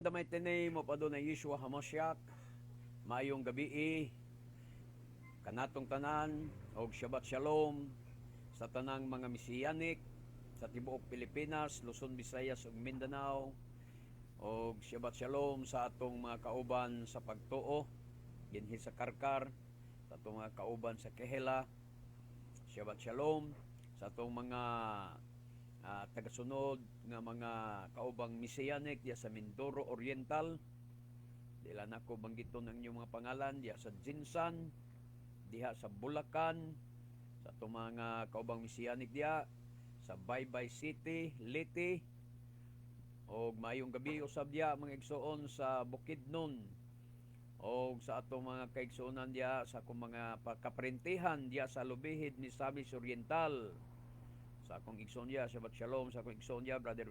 The mighty name of Adonai Yeshua HaMashiach, maayong gabi kanatong tanan og Shabbat Shalom sa tanang mga Mesianic sa tibuok Pilipinas, Luzon, Visayas ug Mindanao, og Shabbat Shalom sa atong mga kauban sa pagtuo dinhi sa Karkar, sa atong mga kauban sa Kehela. Shabbat Shalom sa atong mga tagasunod nga mga kaubang Mesianic diya sa Mindoro Oriental. Dila na ko banggiton ang inyong mga pangalan diya sa Jinsan, diha sa Bulacan, sa itong mga kaubang Mesianic diya sa Baybay City, Leyte, o mayong gabi usab diya mga igsoon sa Bukidnon, o sa atong mga kaigsuonan diya sa akong mga kaprintihan diya sa Lubihid ni Misamis Oriental. Sa akong igsoon diya, Shabbat Shalom sa akong igsoon diya, Brother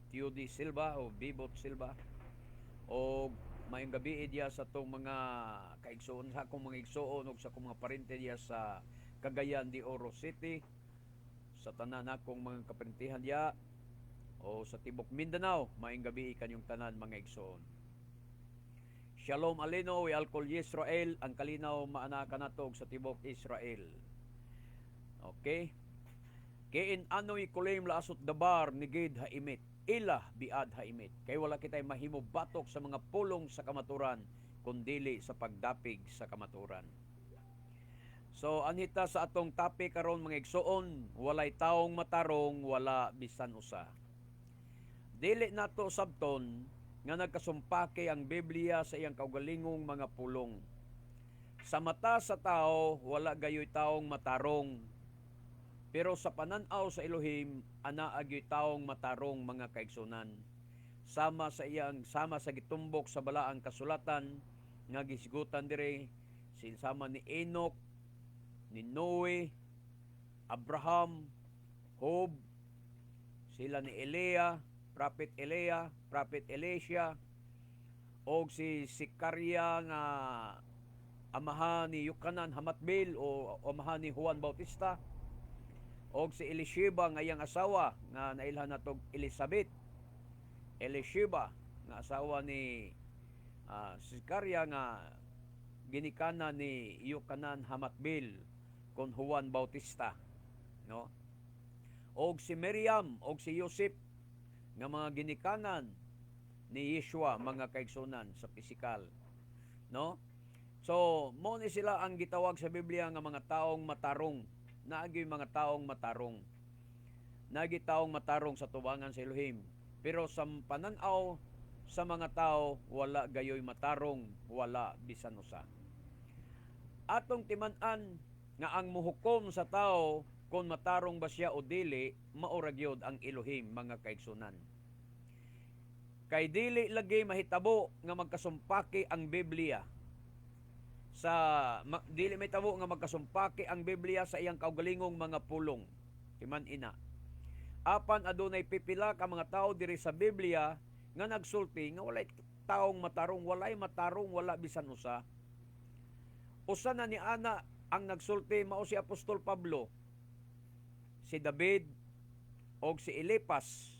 Teody Silva o Bibot Silva. O mayong gabi diya sa itong mga kaigsoon, sa akong mga igsoon o sa akong mga parente diya sa Cagayan de Oro City, sa tanan akong mga kaprintihan diya o sa Tibok Mindanao. Mayong gabi kanyong tanan mga igsoon. Shalom Alino, Alkol Yisrael, ang kalinaw maanaka natog sa Tibok Israel. Okay? Kain ano'y kulim laasot dabar ni gid haimit, ila biad haimit. Kay wala kitay mahimo batok sa mga pulong sa kamaturan, kundili sa pagdapig sa kamaturan. So, anhita sa atong topic karon mga igsoon, walay taong matarong, wala bisan usa. Dili nato sabton nga nagkasumpake ang Biblia sa iyang kaugalingong mga pulong. Sa mata sa tao, wala gayoy taong matarong. Pero sa pananaw sa Elohim, ana agyoy taong matarong mga kaigsunan. Sama sa gitumbok sa balaang kasulatan nga gisgutan dire sama ni Enoch, ni Noe, Abraham, Job, sila ni Prophet Elisha, og si Sicaria nga amahan ni Yukanan Hamatbil o amahan ni Juan Bautista, og si Elisheba nga iyang asawa nga nailhan natog Elizabeth. Elisheba nga asawa ni Sicaria nga ginikana ni Yukanan Hamatbil kon Juan Bautista, no? Og si Miriam og si Joseph nga mga ginikanan ni Yeshua, mga kaigsunan sa pisikal, no? So mo ni sila ang gitawag sa Biblia nga mga taong matarong. Naagi mga taong matarong. Naagi taong matarong sa tubangan sa Elohim. Pero sa pananaw sa mga tao, wala gayoy matarong, wala bisan usa. Atong timan-an nga ang muhukom sa tao kung matarong ba siya o dili, maura gyud ang Elohim, mga kaigsunan. Kay dili lagi mahitabo nga magkasumpaki ang Biblia. Dili may tabo nga magkasumpaki ang Biblia sa iyang kaugalingong mga pulong. Timan ina. Apan adunay pipila ka mga tao diri sa Biblia nga nagsulti nga walay taong matarong, walay matarong, wala bisan usa. Usa na ni ana ang nagsulti mao si Apostol Pablo, si David og si Elipas.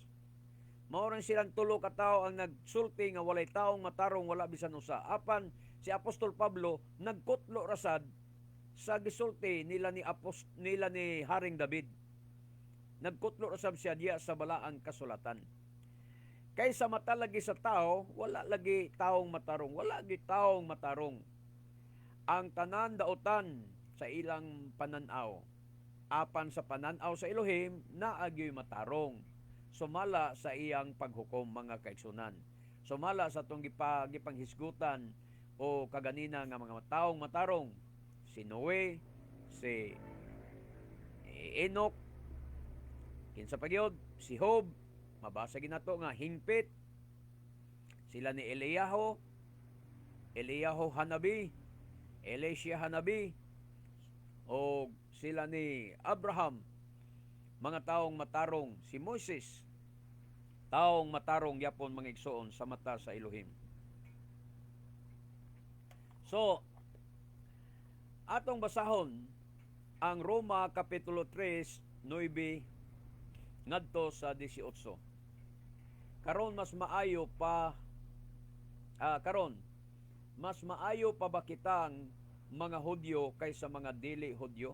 Mao rin silang tulo ka tawo ang nagsulti nga walay taong matarong, wala bisan usa. Apan si Apostol Pablo nagkutlo rasad sa gisulti nila ni Haring David. Nagkutlo rasad siya diya sa balaang kasulatan. Kaysa mata lagi sa tao, wala lagi taong matarong, wala lagi taong matarong. Ang tanan daotan sa ilang pananaw. Apan sa pananaw sa Elohim, naagyoy matarong. Sumala sa iyang paghukom, mga kaigsunan. Sumala sa itong gipanghisgutan o kaganina nga mga taong matarong. Si Noe, si Enoch, kinsa pa gyud, si Job, mabasa ginato nga hingpit. Sila ni Eliyahu Hanabi, Elisha Hanabi, o sila ni Abraham, mga taong matarong. Si Moses, taong matarong yapon mga igsoon sa mata sa Elohim. So, atong basahon ang Roma Kapitulo 3, 9 ngadto sa 18. Karon mas maayo pa karon, mas maayo pa ba kitang mga Hudyo kaysa mga dili Hudyo?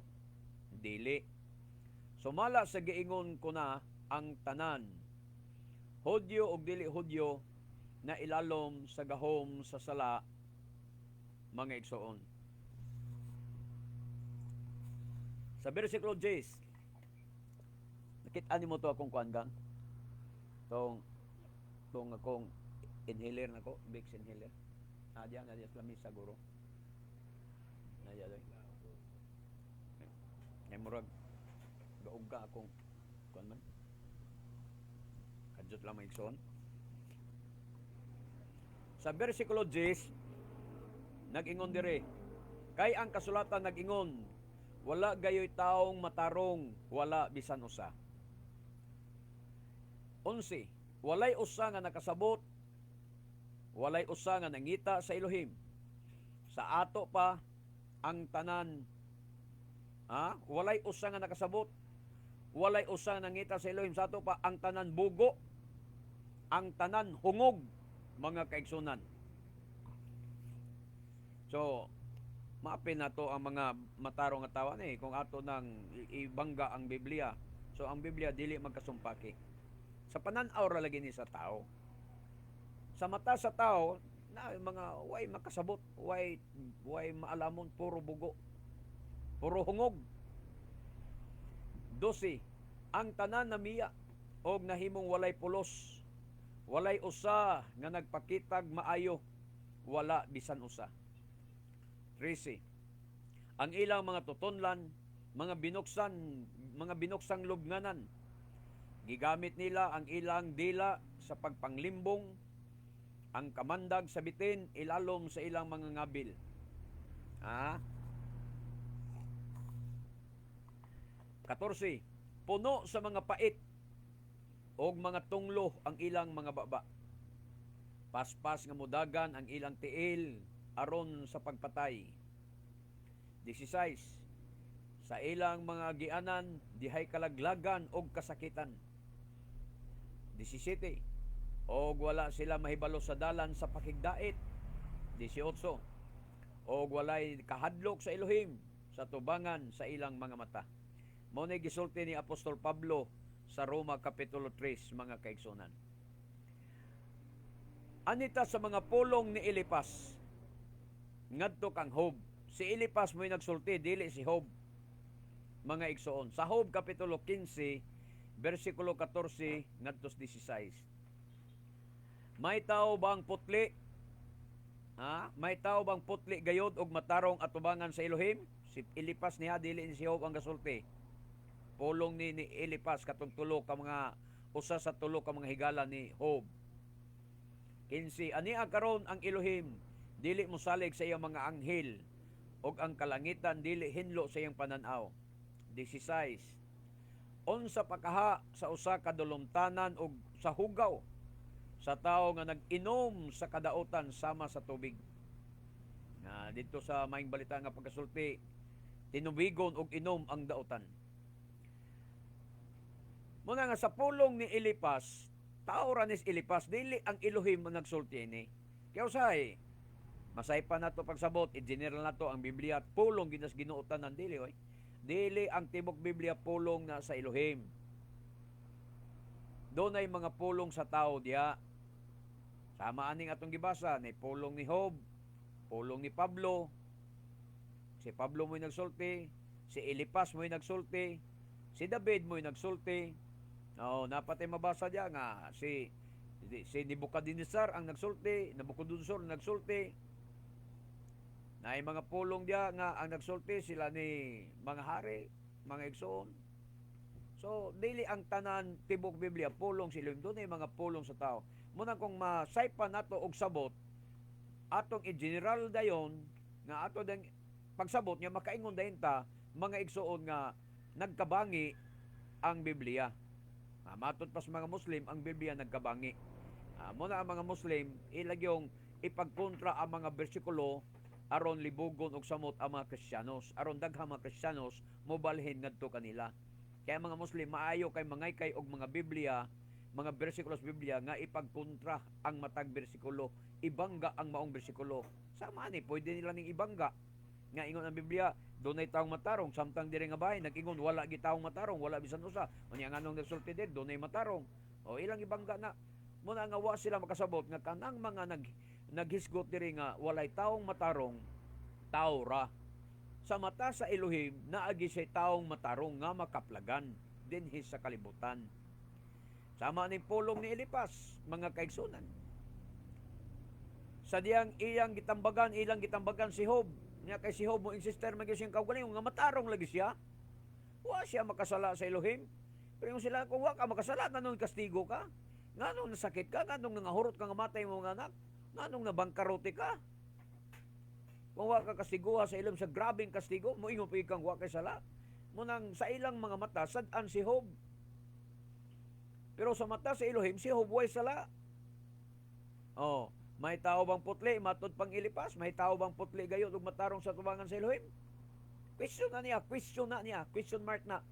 Dili. Sumala sa giingon ko na ang tanan, Hudyo ug dili Hudyo, na ilalom sa gahom sa sala, mga igsoon. Sa versikulo 10, nakita nimo to akong kuan gang? Tong akong inhaler na ko, Vicks inhaler. Nadya sa lamisa guro. Nadya doy. Ngay murag gaugga akong kuan man. Kadjot lang maigsoon. Sa versikulo 10, nag-ingon dire, kay ang kasulatan nag-ingon, wala gayoy taong matarong, wala bisan usa. 11, walay usa nga nakasabot, walay usa nga nangita sa Elohim. Sa ato pa ang tanan, walay usa nga nakasabot, walay usa nga nangita sa Elohim. Sa ato pa ang tanan bugo, ang tanan hungog, mga kaigsunan. So, maapin na to ang mga matarong nga tawa ni kung ato nang ibangga ang Biblia. So, ang Biblia dili magkasumpaki. Sa pananaw ra lagi ni sa tao. Sa mata sa tao, na mga way makasabot, way maalamon, puro bugo, puro hungog. 12, ang tanan namiya og nahimong walay pulos, walay usa nga nagpakitag maayo, wala bisan usa. 13, ang ilang mga tutonlan, mga binuksang lubnganan, gigamit nila ang ilang dila sa pagpanglimbong, ang kamandag sa bitin ilalom sa ilang mga ngabil. 14, puno sa mga pait og mga tunglo ang ilang mga baba. Paspas nga mudagan ang ilang tiil aron sa pagpatay. 16, sa ilang mga gianan dihay kalaglagan og kasakitan. 17, og wala sila mahibalo sa dalan sa pakigdait. 18, og walay kahadlok sa Elohim sa tubangan sa ilang mga mata. Mao ni gisulti ni Apostol Pablo sa Roma Kapitulo 3, mga kaigsunan. Anita sa mga pulong ni Elipas, ngadto kang Job. Si Elipas mo'y nagsulti, dili si Job, mga igsoon. Sa Job Kapitulo 15, versikulo 14, ngadto 16. May tao bang putli? May tao bang putli gayod og matarong atubangan sa Elohim? Si Elipas niya, dili si Job ang gasulti. Pulong ni Elipas katong tulo ka mga usa sa tulo ka mga higala ni Job. 15, ani karon ang Elohim dili mosalig sa iyang mga anghel ug ang kalangitan dili hinlo sa iyang pananaw. 16, unsa pakaha sa usa ka dulumtanan ug sa hugaw sa tawo nga nag-inom sa kadautan sama sa tubig. Dito sa maing balita nga pagkasulti, tinubigon og inom ang dautan. Muna nga sa pulong ni Elipas, tao ra ni Elipas, dili ang Elohim ang nagsulti ni. Kaya usay, masay pa na to pagsabot, i-general na to ang Biblia, pulong ginas ginuotan ng dili. Dili ang tibok Biblia pulong na sa Elohim. Doon ay mga pulong sa tao diya. Sama aning atong gibasa, ni pulong ni Job, pulong ni Pablo, si Pablo mo'y nagsulti, si Elipas mo'y nagsulti, si David mo'y nagsulti. Napatay mabasa diya nga si Nebukadnezar ang nagsulti, Nabucodonosor nagsulti. Naay mga pulong diya nga ang nagsulti sila ni mga hari, mga igsoon. So dili ang tanan tibok Biblia pulong sila, doon ay mga pulong sa tao. Muna kung masaypa nato og sabot, atong i-general dayon nga ato dang pagsabot nga makaingon dayon ta mga igsoon nga nagkabangi ang Biblia. Matod pas mga Muslim, ang Biblia nagkabangi. Muna ang mga Muslim, ilagyong ipagkontra ang mga bersikulo aron libugon og samot ang mga Kristiyanos. Aron daghang mga Kristiyanos mobalhin ngadto kanila. Kaya mga Muslim, maayo kay mangay kay og mga Biblia mga bersikulo sa Biblia nga ipagkontra ang matag bersikulo, ibangga ang maong bersikulo. Sama ni pwede nila ning ibangga nga ingon ang Biblia dunay taong matarong samtang diri nga bahay nag-ingon wala gi taong matarong, wala bisan usa. Unya nganong nagsulti din dunay matarong. O ilang ibangga na muna nga wa sila makasabot nga kanang mga naghisgot diri nga walay taong matarong, tao ra. Sa mata sa Elohim naagi siya taong matarong nga makaplagan dinhi sa kalibutan. Sama ning pulong ni Elipas, mga kaigsunan. Sa diyang ilang gitambagan si Job. Niya kay si Job mo insister man gyud siyang kaugalingon nga matarong lagi siya. Wa siya makasala sa Elohim. Pero yung sila kung wa ka makasala nganong kastigo ka? Nganong nasakit ka? Nganong nangahurot ka nga matay mo nga anak? Nganong nabangkarote ka? Kung wa ka kastiguha sa ilom sa grabing kastigo, moingon pa ikang wa kay sala. Munang sa ilang mga mata sad-an si Job. Pero sa mata sa Elohim si Job way sala. Oh, may tao bang putli matud pang Elipas? May tao bang putli gayud ug matarong sa tubangan sa Elohim? Question na niya, question mark na.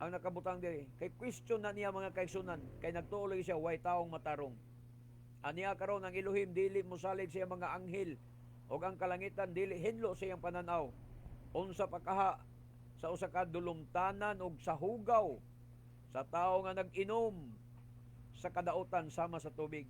Ang nakabutang diri, kay question na niya mga kaigsunan, kay nagtuloy siya way taong matarong. Aniya karon ang Elohim dili mosalig siya mga anghel ug ang kalangitan dili hinlo siyang pananaw. Unsa pa kaha sa usa ka dulumtanan ug sa hugaw sa tao nga nag-inom sa kadautan sama sa tubig.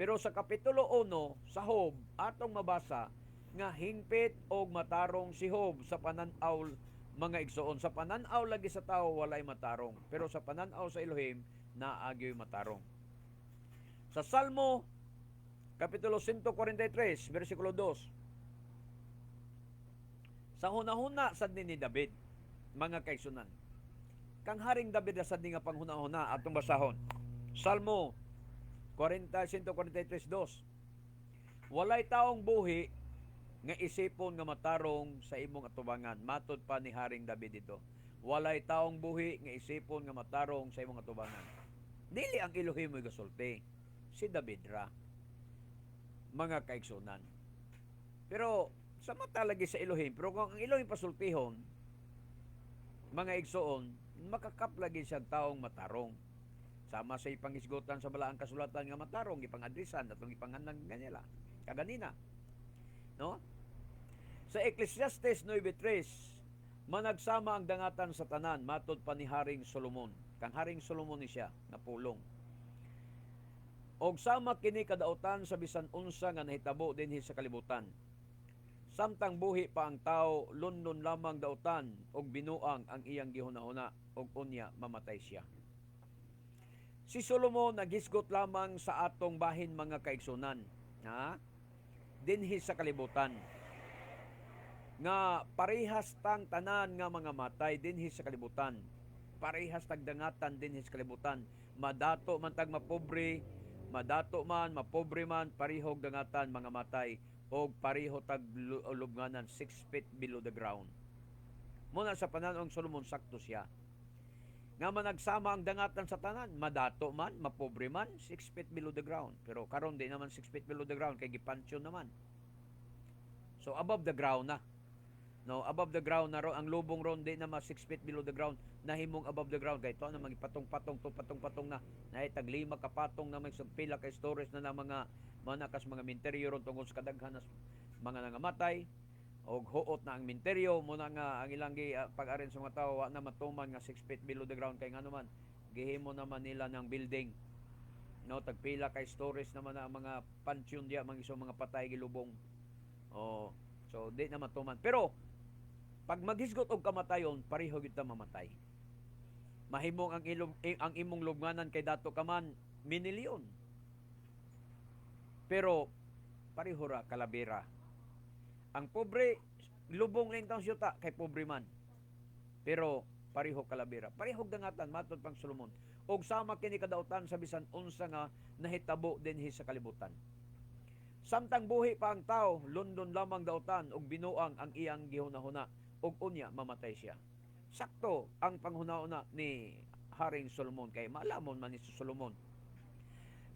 Pero sa kapitulo 1 sa Job atong mabasa nga hingpit og matarong si Job sa pananaw mga igsoon. Sa pananaw lagi sa tao walay matarong, pero sa pananaw sa Elohim naagyoy matarong. Sa Salmo kapitulo 143 bersikulo 2. Sa hunahuna sad ni David, mga kaigsunan. Kang haring David sad ni nga panghunahuna atong basahon. Salmo 143:2. Walay taong buhi nga isipon nga matarong sa imong atubangan. Matod pa ni haring David dito. Walay taong buhi nga isipon nga matarong sa imong atubangan. Dili ang Elohim mo'y gasulti. Si David ra. Mga kaigsunan. Pero sa mata lagi sa Elohim, pero kung ang Elohim pasultihon, mga igsoon, makakap lagi siyang taong matarong. Sama sa ipangisgotan sa balaang kasulatan nga matarong, ipangadrisan, atong ipanganang ganila. Kaganina. No? Sa Ecclesiastes 9:3, managsama ang dangatan sa tanan, matod pa ni Haring Solomon. Kang Haring Solomon ni siya, na pulong. Og sama kini kadautan sa bisan unsa nga nahitabo dinhi sa kalibutan. Samtang buhi pa ang tao, lundon lamang dautan og binuang ang iyang gihunahuna og unya mamatay siya. Si Solomon naghisgot lamang sa atong bahin mga kaigsunan, dinhi sa kalibutan. Nga parehas tang tanan nga mga matay dinhi sa kalibutan. Parehas tag dangatan dinhi sa kalibutan. Madato man tag mapobre, madato man, mapobre man, parihog dangatan mga matay og pareho tag lubnganan 6 feet below the ground. Muna sa pananong Solomon sakto siya. Nga managsama ang dangatan sa tanan, madato man, mapobre man, 6 feet below the ground. Pero karon di naman 6 feet below the ground kay gipansyon naman. So above the ground na. No, above the ground na ro ang lubong ron di na 6 feet below the ground, nahimong above the ground kay to na magipatong-patong to patong-patong na nahitag 5 ka patong na may pila ka storage na mga manakas mga minteryo ron tungod sa kadaghan mga nangamatay og huot na ang minteryo mo na nga ang ilang pag-arin sa mga tao wa na matuman nga 6 feet below the ground kay ngano man gihimo naman nila ng building, no, tagpila kay storage naman na mga pansyon diya mga patay gilubong. So di na matuman, pero pag maghisgot og kamatayon pareho gyud ta mamatay. Mahimong ang imong lubnganan kay dato ka man minilyon, pero pareho ra kalabira. Ang pobre, lubong lang itong syuta kay pobre man. Pero pareho kalabira. Pareho dangatan, matod pang Solomon. Og sama kini kadautan sa bisan unsa nga nahitabo dinhi sa kalibutan. Samtang buhi pa ang tao, lundon lamang dautan og binuang ang iyang gihunahuna og unya mamatay siya. Sakto ang panghunahuna ni Haring Solomon kay maalamon man ni Solomon.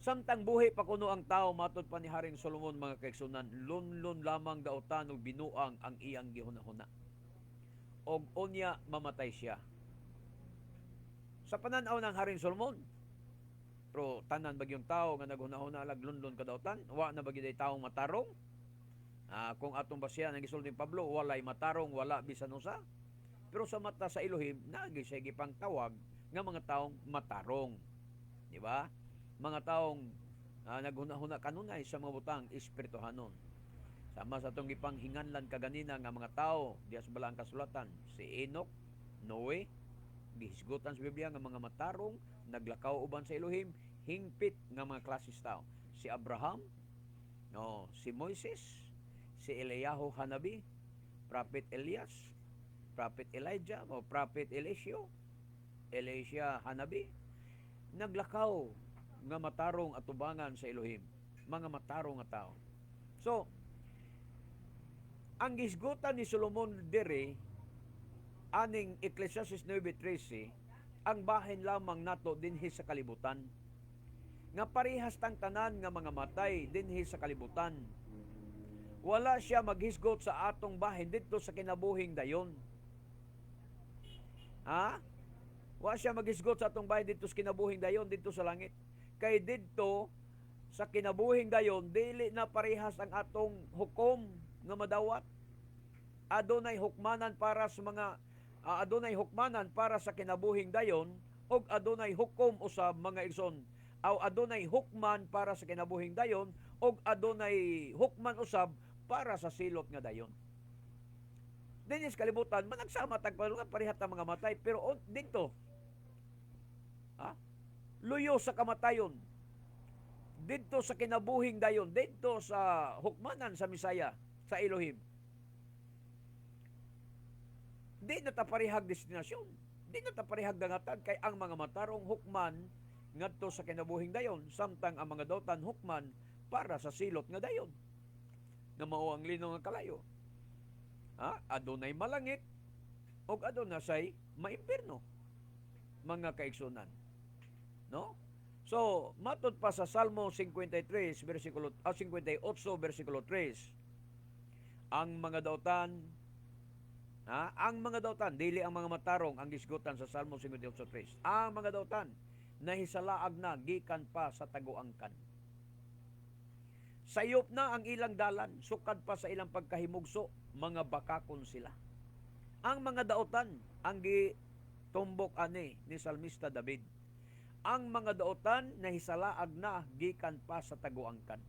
Samtang buhi pa kuno ang tao, matod pa ni Haring Solomon mga kaigsunan, lunlon lamang dautan og binuang ang iyang gihunahuna og unya mamatay siya. Sa pananaw ng Haring Solomon, Pero tanan bagyong tao nga naghuna-huna laglundon kadautan, wa na bagyo day taong matarong. Kung atong basihan ang gisulti ni Pablo, walay matarong, wala bisan usa. Pero sa mata sa Elohim, nagi siya gipang tawag nga mga taong matarong. Di ba? Mga taong naghuna-huna kanunay sa mga butang espirituhanon. Sama sa itong gipanghinganlan kaganina nga mga tao, diya sa balang kasulatan, si Enoch, Noe, gihisgutan sa Biblia nga mga matarong, naglakaw uban sa Elohim, hingpit nga mga klases tao. Si Abraham, si Moises, si Eliyahu Hanabi, Prophet Elias, Prophet Elijah, o Prophet Elisha Hanabi, naglakaw nga matarong atubangan sa Elohim, mga matarong nga tao. So, ang gisgutan ni Solomon diri aning Ecclesiastes 9:13, ang bahin lamang nato dinhi sa kalibutan. Nga parehas tang tanan nga mga matay dinhi sa kalibutan. Wala siya maghisgot sa atong bahin dito sa kinabuhing dayon. Wala siya maghisgot sa atong bahin dito sa kinabuhing dayon, dito sa langit. Kay dito sa kinabuhing dayon, dili na parehas ang atong hukom nga madawat. Adunay hukmanan para sa mga adunay hukmanan para sa kinabuhing dayon, og adunay hukom usab mga igsoon. Adunay hukman para sa kinabuhing dayon, og adunay hukman usab para sa silot nga dayon. Dinis kalibutan managsama tagpalugan parehat ang mga matay, pero dito luyo sa kamatayon, dito sa kinabuhing dayon, dito sa hukmanan sa Misaya, sa Elohim, di na ta parehag destinasyon, di na ta parehag dangatan, kay ang mga matarong hukman ngadto sa kinabuhing dayon, samtang ang mga dautan hukman para sa silot nga dayon, nga mao ang linaw nga kalayo. Adunay malangit og adunay say maimpierno, mga kaigsunan. No? So, matud pa sa Salmo 58 versikulo 3, ang mga dautan dili ang mga matarong ang gisgutan sa Salmo 58:3. Ang mga dautan nahisalaag na gikan pa sa taguangkan. Sayop na ang ilang dalan, sukad pa sa ilang pagkahimugso, mga bakakon sila. Ang mga dautan ang gitumbok ani ni Salmista David. Ang mga dautan nahisalaag na gikan pa sa taguangkan.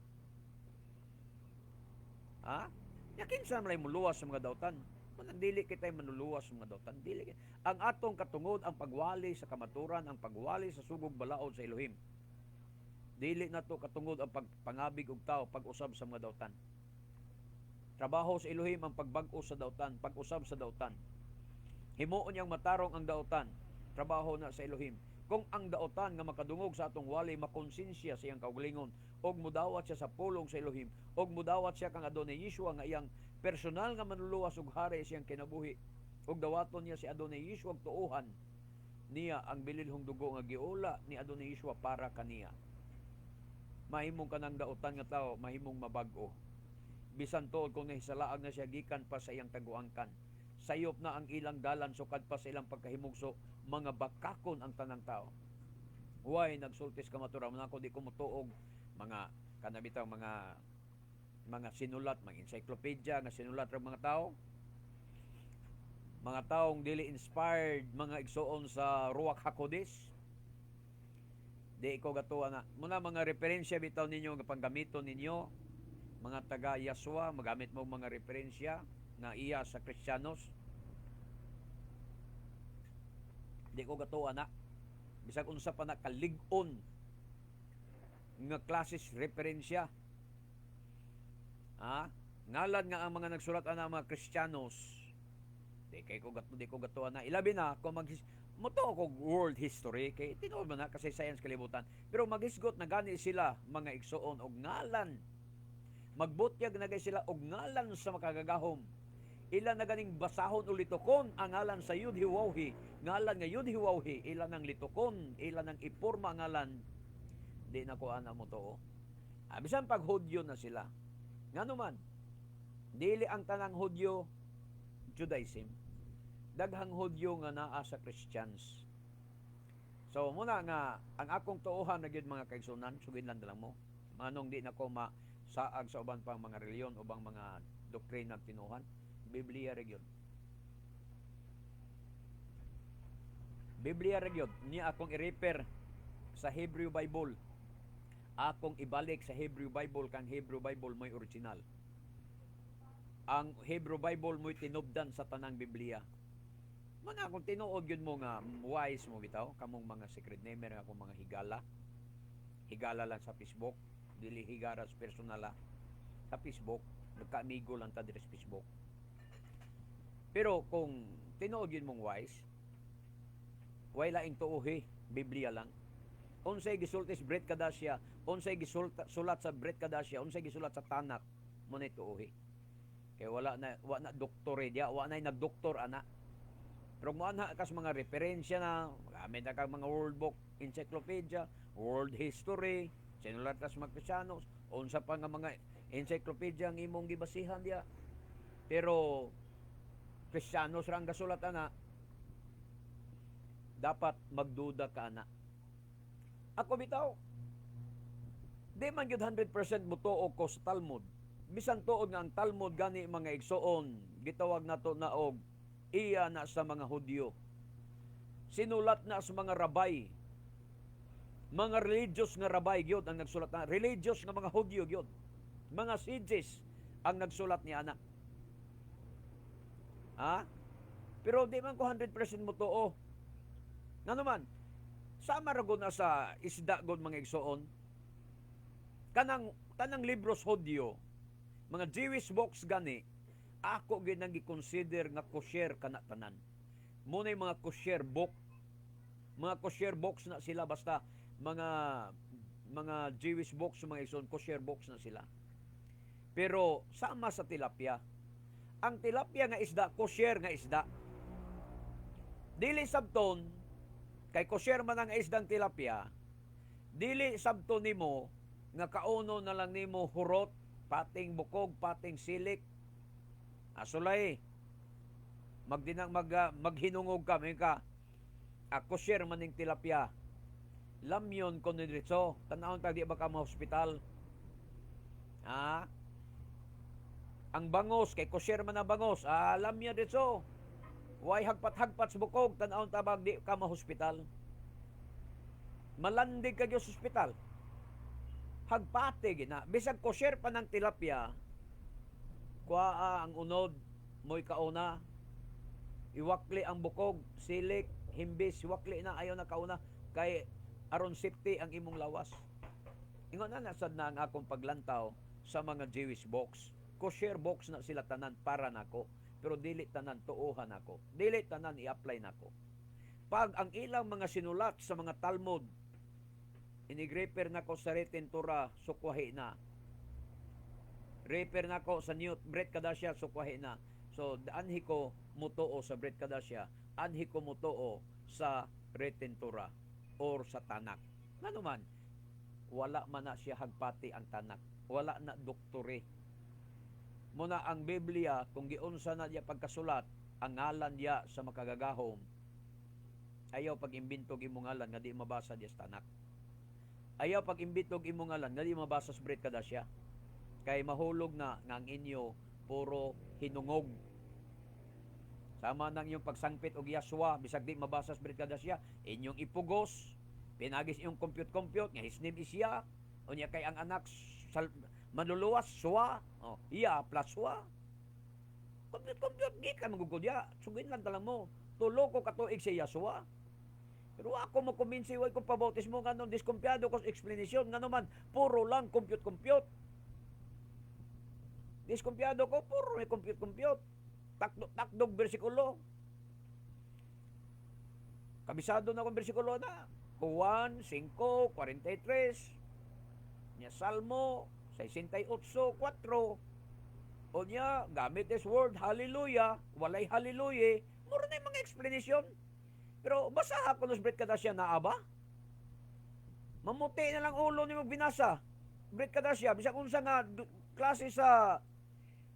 Yakin sa malay muluwas sa mga dautan. Dili kitay manuluwas sa mga dautan. Dili. Ang atong katungod ang pagwali sa kamaturan, ang pagwali sa sugog balaod sa Elohim. Dili na to katungod ang pagpangabig og tao, pag-usab sa mga dautan. Trabaho sa Elohim ang pagbag-o sa dautan, pag-usab sa dautan. Himuon niyang matarong ang dautan, trabaho na sa Elohim. Kung ang dautan nga makadungog sa atong wali makonsensya sa iyang kaugalingon, og mudawat siya sa pulong sa Elohim, og mudawat siya kang Adonai Yeshua nga iyang personal nga manluluwas ug hari siyang kinabuhi, og dawaton niya si Adonai Yeshua og tuohan niya ang bililhong dugo nga giula ni Adonai Yeshua para kaniya. Mahimong kanang dautan nga tao, mahimong mabag-o. Bisan tuod kung nahisalaag na siya gikan pa sa iyang taguangkan. Sayop na ang ilang dalan, sukad pa sa ilang pagkahimugso, mga bakakon ang tanang tao. Huway nagsultis ka matura, ako di ko mutuog mga kanabitaw, mga sinulat, mga encyclopedia nga sinulat ng mga tao. Mga taong dili inspired, mga igsuon sa Ruach HaKodesh. Di ko gatuwa na. Muna mga referensya bitaw ninyo, nga panggamiton ninyo, mga taga Yaswa, magamit mo mga referensya na iya sa Kristiyanos. Di ko gatuwa na. Bisag unsa pa na kalig-on nga klases referensya. Ngalan nga ang mga nagsulat ana mga Kristiyanos. Di ko gatuwa na. Ilabi na kung moto ko world history kay tinuod man na kasi science kalibutan, pero maghisgot na gani sila mga igsuon og ngalan, magbutyag na gay sila og ngalan sa makagagahom. Ilan na ganing basahon o litukon ang ngalan sa Yudhiwawhi, ngalan nga Yudhiwawhi, ilan ang litukon, ilan ang iporma ngalan. Di na ko ana mo to. Bisan pag Hudyo na sila, ngano man dili ang tanang Hudyo Judaism, daghang Hudyo nga naa sa Christians. So muna nga ang akong tuohan na gyud mga kaigsunan, sugin lang mo. Manong di nako masaag sa uban pang mga reliyon ubang mga doktrina tinuhan. Biblia ra gyud. Biblia ra gyud. Niya akong i-refer sa Hebrew Bible. Akong ibalik sa Hebrew Bible kang Hebrew Bible mo'y original. Ang Hebrew Bible mo'y tinubdan sa tanang Biblia. Mana kung tinuod yun mo nga wise mo bitaw, kamong mga secret namer nga akong mga higala. Higala lang sa Facebook, dili higara sa personal sa Facebook, nagka-amigo lang ta diri sa Facebook. Pero kung tinuod yun mong wise, way laing tuohi, Biblia lang. Unsay gisulti sa Brit Kadasya, unsay gisulat sa Brit Kadasya, unsay gisulat sa Tanak, mo na tuohi. Kaya wala na doktore dia, wala na nagdoktor ana. Pero mo anha kas mga referensya na, gamit na kang mga world book, encyclopedia, world history, sinulat tas mga Kristiyanos, unsa pa nga mga encyclopedia ang imong gibasihan dia. Pero Kristiyanos ra ang gasulat ana, dapat magduda ka ana. Ako bitaw, di man gyud 100% mutuo ko sa Talmud. Bisan tuod nga ang Talmud gani mga igsoon, gitawag nato na og iya na sa mga Hudyo. Sinulat na sa mga rabay. Mga religious nga rabay gyud ang nagsulat na. Religious nga mga Hudyo gyud. Mga sages ang nagsulat ni ana. Ha? Pero di man ko 100% mutuo. Ngano man? Sama ra gud na sa isda gud mga igsoon. Kanang libros Hudyo, mga Jewish books gani, ako gyud nang gi-consider nga kosher kana tanan. Mo nay mga kosher book. Mga kosher books na sila, basta mga Jewish books mga igsoon, kosher books na sila. Pero sama sa tilapia. Ang tilapia nga isda, kosher nga isda. Dili sabton kay kosher man ang isdang tilapia, dili sabto nimo nga kauno na lang nimo hurot, pating bukog, pating silik. Asulay, maghinungog ka, may ka, kosher man ng tilapia. Lamyon ko nidritso, tanawon ta di ba ka ma-hospital? Ang bangos, kay kosher man ang bangos, lamyon dritso. Way hagpat-hagpat sa bukog, tanawon tabag di ka ma-hospital. Malandig ka sa hospital. Hagpate gina. Bisag kosher pa ng tilapia, kuha ang unod, mo'y kauna, iwakli ang bukog, silik, himbis, iwakli na, ayaw na kauna, kay aron safety ang imong lawas. Ingon na nasad na ang akong paglantaw sa mga Jewish books. Kosher books na sila tanan para nako. Pero dili tanan tuuhan ako. Dili tanan i-apply nako. Pag ang ilang mga sinulat sa mga Talmud, inigreper nako sa written Torah, sukwahi na. Refer nako sa New Brit Kadasya, sukwahi na. So, anhi ko mutuo sa Brit Kadasya, anhi ko mutuo sa written Torah or sa Tanak. Ngano man, wala man na siya hagpati ang Tanak. Wala na doktore. Muna ang Biblia, kung giunsa na diya pagkasulat, ang ngalan diya sa makagagahom, ayaw pag-imbintog imong ngalan nga di mabasa diya sa Tanak. Ayaw pag-imbintog imong ngalan nga di mabasa sa Brit Kadasya. Kay mahulog na nga ang inyo puro hinungog. Sama nang yung pagsangpit og Yaswa, bisag di mabasa sa Brit Kadasya, inyong ipugos, pinagis yung compute, nga his name is Ya, o niya kay ang anak manluluwas, suwa. Iya, plus suwa. Compute, di ka magugudya. Sugin lang talang mo. Tulo ko katuig sa Yaswa. Pero ako mo kuminsi, way kong pabautis mo, nga nung diskumpyado ko sa explanation, nga naman, puro lang compute. Diskumpyado ko, puro may compute. Takdog bersikulo. Kabisado na akong bersikulo na. Juan 5:43. Nya Salmo 68:4. O niya, gamit this word, hallelujah, walay hallelujah. Mura na yung mga explanation. Pero basa ako ng Brit Kadasya na aba. Mamuti na lang ulo ni mo binasa. Brit Kadasya, bisag unsa nga klase sa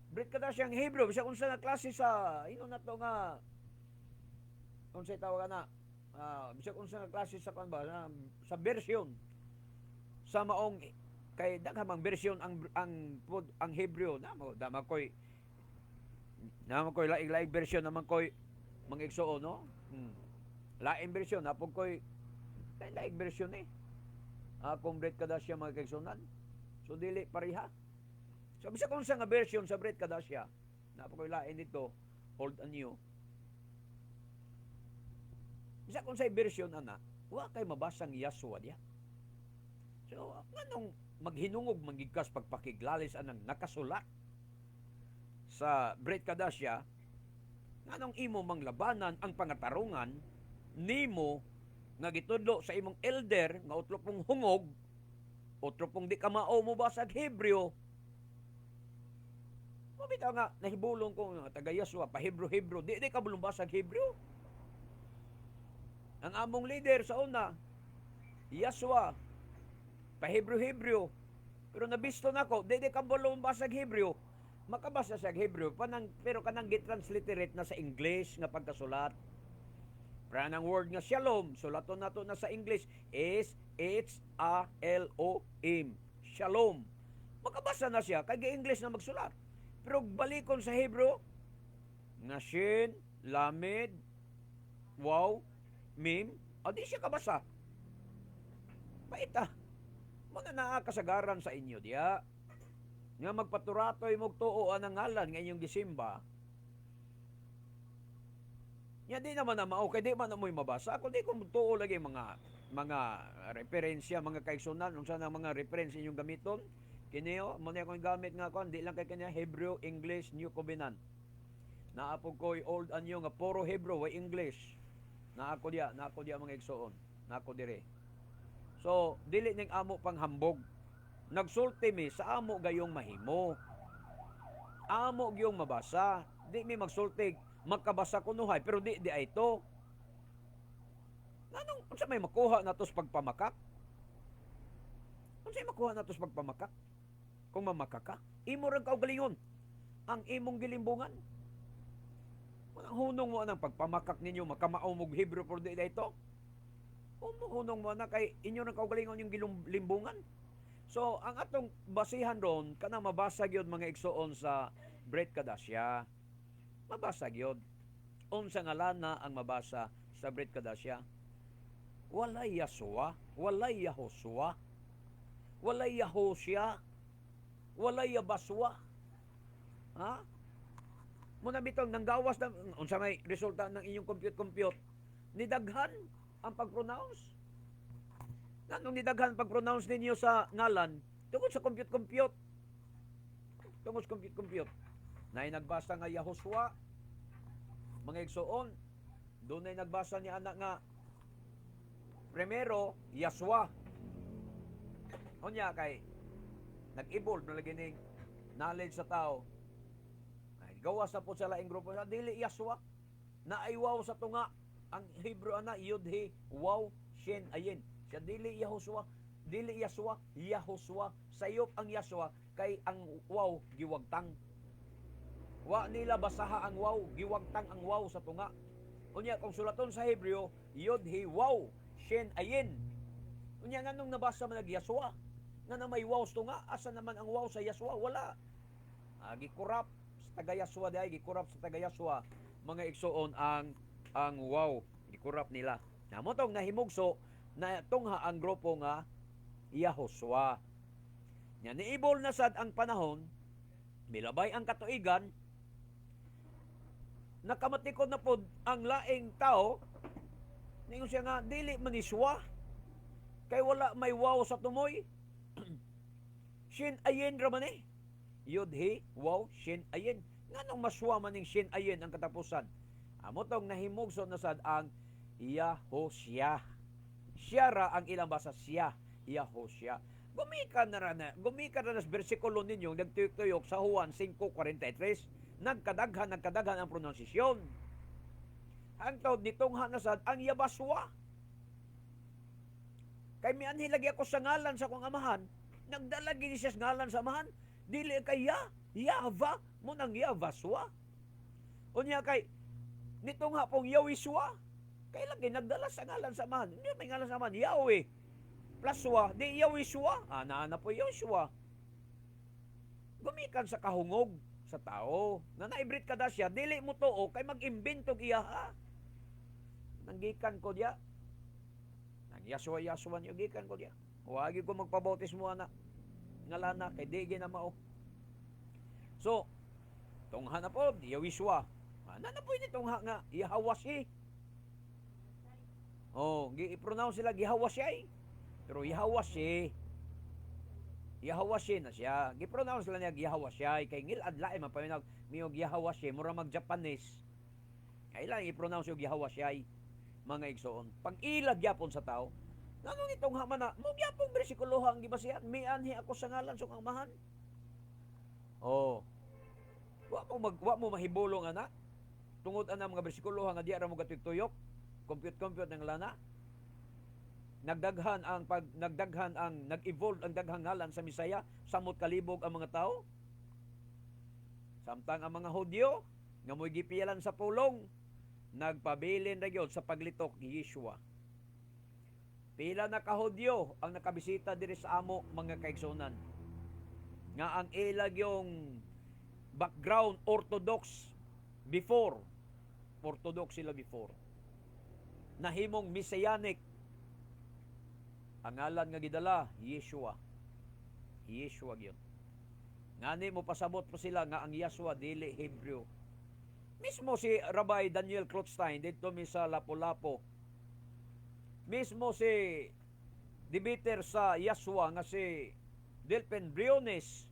Brit Kadasya ang Hebrew, bisag unsa nga klase sa, na to nga, unsay tawag na, bisag unsa nga klase sa kan ba sa version sa maong kay daghamang version ang Hebrew na mo koy laing version naman koy mga igsuon no. Laing version napog koy laing version akong Brit Kadasya mga kaigsunan. So dili pareha. So bisag unsa nga version sa Brit Kadasya napog koy lain dito old and new. Bisag unsay version ana, wa kay mabasang Yahshua diya. So, nganong maghinungog mangikas pagpakiglalis anang nakasulat sa Brit Kadasya, nganong imo manglabanan ang pangatarungan nimo nga gitudlo sa imong elder nga utlo pong hungog, utlo pong di ka mao mo basag Hebreo. Mabitaw nga nahibulong ko nga taga Yahshua pa Hebrew, di ka bulong basag Hebreo. Ang among leader sa una, Yahshua, pa Hebrew. Pero nabisto nako, di ka bulong basag Hebreo. Makabasa sa Hebreo, pero kanang gitransliterate na sa English nga pagkasulat. Para ng word nga shalom, sulaton nato na sa English, S-H-A-L-O-M. Shalom. Makabasa na siya, kay English na magsulat. Pero balikon sa Hebreo, nga shin, lamed, wow, mim, di siya kabasa. Paita. Mga nakakasagaran sa inyo diya. Nga magpaturatoy magtuo ang ngalan ng inyong gisimba. Nya di naman na mao kay di man na mo'y mabasa. Ako di ko magtuo lagi mga referensya, mga kaigsunan, unsa nang mga reference inyong gamiton. Kiniyo, mo na akong gamit nga kon, di lang kay kanya Hebrew, English, New Covenant. Naapog ko'y old and new nga puro Hebrew, way English. Na ako diya mga igsoon. Na ako dire. So, dili ning amo pang hambog. Nagsulti mi sa amo gayong mahimo. Amo gyung mabasa. Di mi magsulti magkabasa kunuhay pero di ay ito. Nganong unsa may makuha natos pagpamakak? Unsa may makuha natos pagpamakak? Kung mamakaka, imo ra kaugalingon ang imong gilimbungan. Ang hunong mo anang pagpamakak ninyo, makamao mong Hebrew por di ito. Hunong mo na kay inyo nang kaugalingon yung limbungan. So, ang atong basihan ron, kanang mabasag yun mga igsoon sa Brit Kadasya. Mabasag yun. Unsa nga lana ang mabasa sa Brit Kadasya? Walay Yahshua, walay Yahoshua, walay Yahosya, walay Yabaswa. Ha? Muna bitong nanggawas na unsa may resulta ng inyong compute nidaghan ang pag-pronounce. Nganong nidaghan pag-pronounce ninyo sa ngalan tungod sa compute tungod sa compute nay nagbasa nga Yahoshua mga igsoon dunay nagbasa ni anak nga primero Yahshua unya kay nag-evolve na lagi ning knowledge sa tao. Gawas na po sa laing grupo sa dili Yahshua na ay wow sa tunga ang Hebrew ana yud he wow shin ayin siya dili Yahoshua Yahoshua sayop ang Yahshua kay ang wow giwagtang wa nila basaha ang wow giwagtang ang wow sa tunga unya kung sulaton sa Hebrew yud he wow shin ayin unya nganong nabasa man nag Yahshua nga na may wow sa tunga asa naman ang wow sa Yahshua wala gikurap taga Yahshua dai gikurap sa taga Yahshua mga igsoon ang wow gikurap nila namo tong nahimugso na tungha ang grupo nga Yahoshua nya niibol na sad ang panahon milabay ang katuigan nakamatikod na pod ang laing tao ningon siya nga dili man iswa kay wala may wow sa tumoy shin ayin ra man yod he wow shin ayin nganong maswa man ning shin ayin ang katapusan amo tong nahimugso na sad ang Yahoshya siya ra ang ilang basa siya Yahoshya gumikan na sa bersikulo ninyo nagtuyok-tuyok sa Juan 5:43 nagkadaghan ang pronunsisyon hangtod nitungha na sad ang Yabaswa kay mianhi lagi ako sa ngalan sa akong amahan nagdalagi ni siya sa ngalan sa amahan dili kay Yahva mo nang Yabaswa unya kay nitungha pong Yawiswa Kaya lagi nagdala sa ngalan sa amahan. Hindi may ngalan sa amahan. Yahweh. Plaswa. Di Yahwehshua. Ana po Yoshua. Gumikan sa kahungog sa tao. Na naibrit ka da siya. Dili mo to kay mag-imbentog iya ha. Nanggikan ko diya. Nang Yaswa niyo gikan ko diya. Huwagi ko magpabautis mo ana. Ngalana kay di na mao. So, tungha na po, Yahwehshua. Na po ini tungha nga, Yahawasi. I-pronounce sila Yahawasi. Pero Yahawasi na siya. Gi-pronounce sila niya Yahawasi. Kay ngil adlae mapaminag miyog Yahawasi. Mura mag-Japanese. Kailan i-pronounce yung Yahawasi. Mga igsoon. Pag ilag yapon sa tao, nanong itong hamana, mo yapong bersikuloha ang gibasihan, mianhi ako sa ngalan sung amahan. Wa mo mahibulong ana. Tungod ana mga bersikulo nga di ara mo gatuyok. Compute ng lana. Nagdaghan ang nag-evolve ang daghang ngalan sa Misaya, samot kalibog ang mga tao. Samtang ang mga Hudyo nga mo'y gipiyalan sa pulong, nagpabilin ra gyud sa paglitok ni Yeshua. Pila na ka Hudyo ang nakabisita diri sa amo mga kaigsunan. Nga ang ilag yung background Orthodox sila before. Nahimong Messianic. Ang ngalan nga gidala, Yeshua gyud. Ngani mo pasabot po sila nga ang Yeshua dili Hebreo. Mismo si Rabbi Daniel Klotzstein dito mi sa Lapu-Lapu. Mismo si debater sa Yeshua nga si Delpen Briones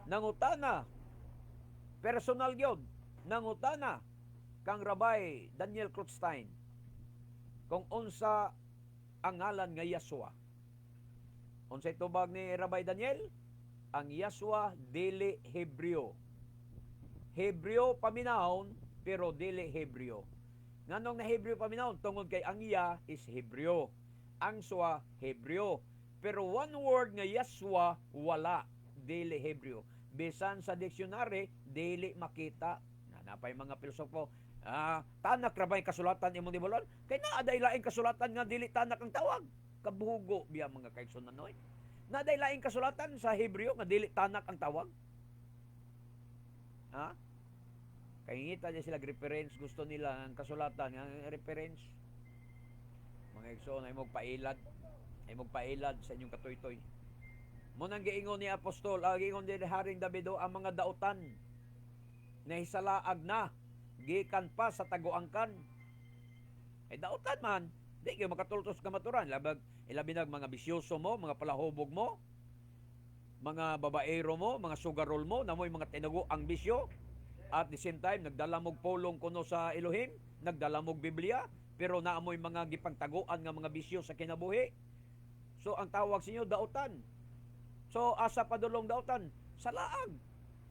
nangutana personal gyud nangutana kang Rabbi Daniel Klotzstein kung unsa ang ngalan nga Yeshua. Unsay tubag ni Rabbi Daniel? Ang Yeshua dili Hebreo. Hebreo paminahon pero dili Hebreo. Nganong na Hebreo paminahon tungod kay ang Ya is Hebreo. Ang Swa Hebreo. Pero one word nga Yeshua wala, dili Hebreo. Bisan sa dictionary dili makita. Napay mga pilosopo, tanak ra ba yung kasulatan imong nibulon? Kay naaday laing kasulatan nga dili tanak ang tawag. Kabuhugo biya mga kaigsunan noy. Naaday laing kasulatan sa Hebreo nga dili tanak ang tawag. Kay ngita niya sila reference, gusto nila ang kasulatan nga reference. Mga igsoon ay magpailad sa inyong katoy-toy. Mo nang giingon ni apostol, giingon ni Haring Davido ang mga dautan na hisalaag na gikan pa sa taguangkan. Dautan man, di kayo makatultos kamaturan. Ilabi nag mga bisyoso mo, mga palahubog mo, mga babaero mo, mga sugarol mo, na mo'y mga tinago ang bisyo. At the same time, nagdala mong pulong kuno sa Elohim, nagdala mong Biblia, pero naamoy mga gipangtaguan nga mga bisyo sa kinabuhi. So, ang tawag sa inyo, dautan. So, asa padulong dautan? Salaag.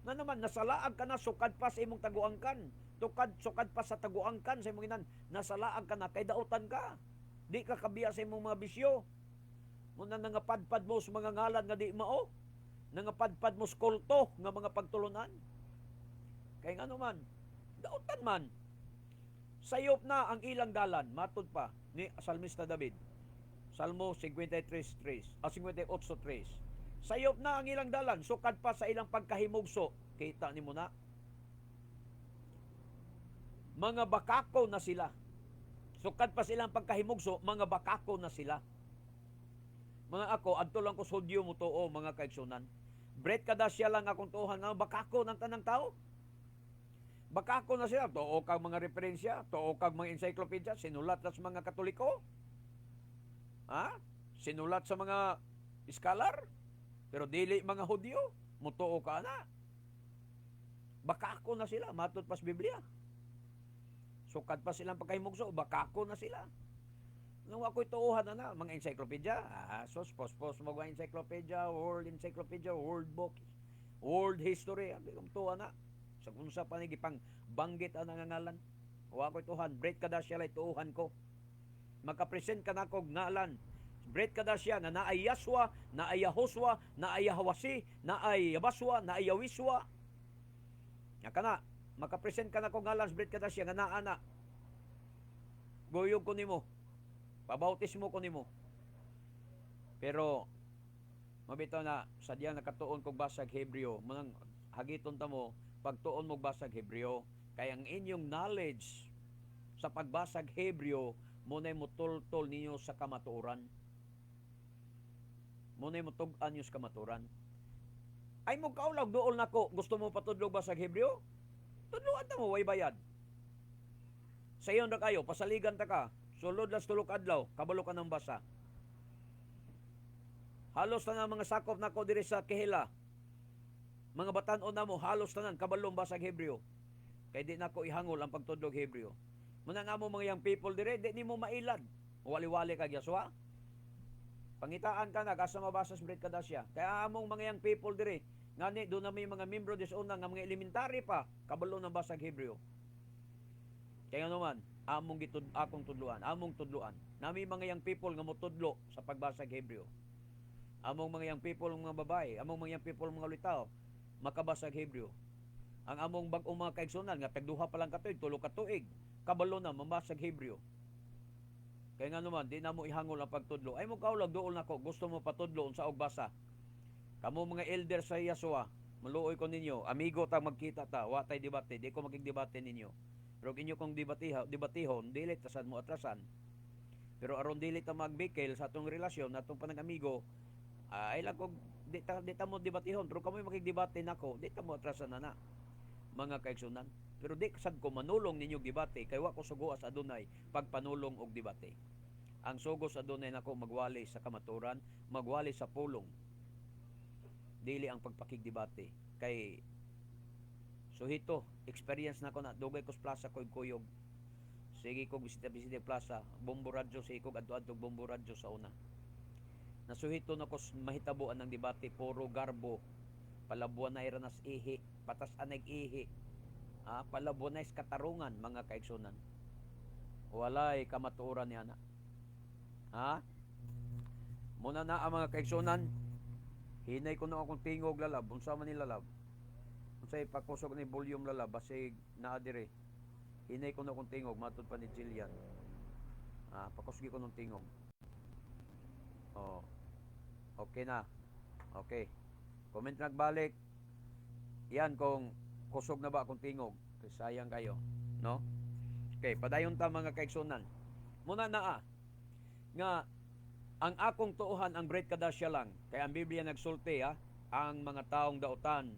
Na naman, nasalaag ka na, sukad pa sa imong taguangkan. Sukad pa sa taguangkan sa imong inan. Nasalaag ka na, kay dautan ka. Di ka kabiya sa imong mga bisyo. Muna nangapadpad mo sa mga ngalan nga di mao. Nangapadpad mo sa kulto nga mga pagtulunan. Kay nga naman, dautan man. Sayop na ang ilang dalan, matod pa ni Salmista David. Salmo 53:3, 58:3. Sayop na ang ilang dalan, sukad pa sa ilang pagkahimugso. Kita ni mo na. Mga bakako na sila. Sukad pa silang pagkahimugso, mga bakako na sila. Mga ako, adto lang ko sodyo mo to, mga kaigsunan. Bret kada siya lang akong tuhan nga bakako ng tanang tao. Bakako na sila, tuo kag mga referensya, tuo kag mga encyclopedia, sinulat sa mga Katoliko. Sinulat sa mga scholar. Pero dili mga Hudyo, mutuo ka na. Bakako na sila, matod pas Biblia. Sukad pa silang pagkahimugso, bakako na sila. Nung ako'y tuuhan na mga encyclopedia, pospos mo mga encyclopedia, world encyclopedia, world book, world history, hindi kong tuuhan na. Sa kunsa pa pang banggit ang nangangalan. O ako'y tuuhan, Bret Kadasya lay tuuhan ko. Makapresent ka na kog ngalan. Bret Kadasya na naay Yashua, naay Yahoswa, naay Yahawasi, naay Yabaswa, naay Yawiswa. Nga ka na, makapresent ka na kog ngalan sa Bret Kadasya nga naa na. guyog ko nimo, pabautismo ko nimo. Pero mabitaw na sadya nakatuon kog basag Hebreo, manang hagiton ta mo pagtuon mo basag Hebreo, kay ang inyong knowledge sa pagbasag Hebreo mo nay motultol ninyo sa kamatuoran. Mo nay motug-an niyo sa kamatuoran. Ay mo kaulaw duol nako, gusto mo patudlog basag Hebreo? Tudloan ta mo way bayad. Sayon ra kayo, pasaligan ta ka. Sulod las tulok adlaw, kabalo ka ng basa. Halos na mga sakop nako diri sa Kehila. Mga batan-on namo halos tanan kabalong basag Hebreo. Kay di nako ihangol ang pagtudlog Hebreo. Muna nga mo mga young people dire, di nimo mailad. Wali-wali kag Yaswa. Pangitaan ka na asa mabasa sa Brit Kadasya. Kaya among mga young people dire, ngani do na may mga membro des una nga mga elementary pa kabalo ng basag Hebreo. Kaya naman, akong tudluan, among tudluan. Nami mga young people nga motudlo sa pagbasag Hebreo. Among mga young people mga babae, among mga young people mga litaw, makabasag Hebreo. Ang among bag-ong mga kaigsunan nga tagduha pa lang katuig, tulo ka tuig, kabalo na mabasag Hebreo. Kaya nga naman, di na mo ihangol ang pagtudlo. Ay mo kaulag dool nako, gusto mo patudlo unsa og basa. Kamo mga elder sa Yaswa, maluoy ko ninyo, amigo ta magkita ta, wa tay debate, di ko makigdebate ninyo. Pero inyo kong debatihon, dili tasan mo atrasan. Pero aron dili ta magbikil sa atong relasyon, atong panag-amigo, ay lang kog di ta mo debatihon, pero kamoy makigdebate nako, di ta mo atrasan na mga kaigsunan. Pero di sad ko manulong ninyo debate, kay wa ko sugo sa adunay pagpanulong og debate. Ang sugo sa adunay nako magwali sa kamaturan, magwali sa pulong. Dili ang pagpakigdebate. Kay suhito, experience na ko na, dugay ko sa plaza ko'y kuyog. Sige ko bisita-bisita plaza, Bombo Radyo, sige ko adto-adto Bombo Radyo sa una. Nasuhito na ko mahitabuan ng debate, puro garbo, palabuan na iranas ihi, patas anay ihi, palabuan na katarungan, mga kaigsunan. Walay kamatuoran niya na. Muna na ang mga kaigsunan, hinay ko na akong tingog lalab, unsa man nilalab. Unsay pakusog ni volume lala basig naa dire. Hinay ko na kung tingog matud pa ni Jillian. Pakusgi ko ng tingog. Oh. Okay na. Okay. Comment nagbalik. Yan kung kusog na ba akong tingog. Kay sayang kayo, no? Okay, padayon ta mga kaigsunan. Muna naa nga ang akong tuohan ang Brit Kadasya lang. Kay ang Biblia nagsulti ang mga taong dautan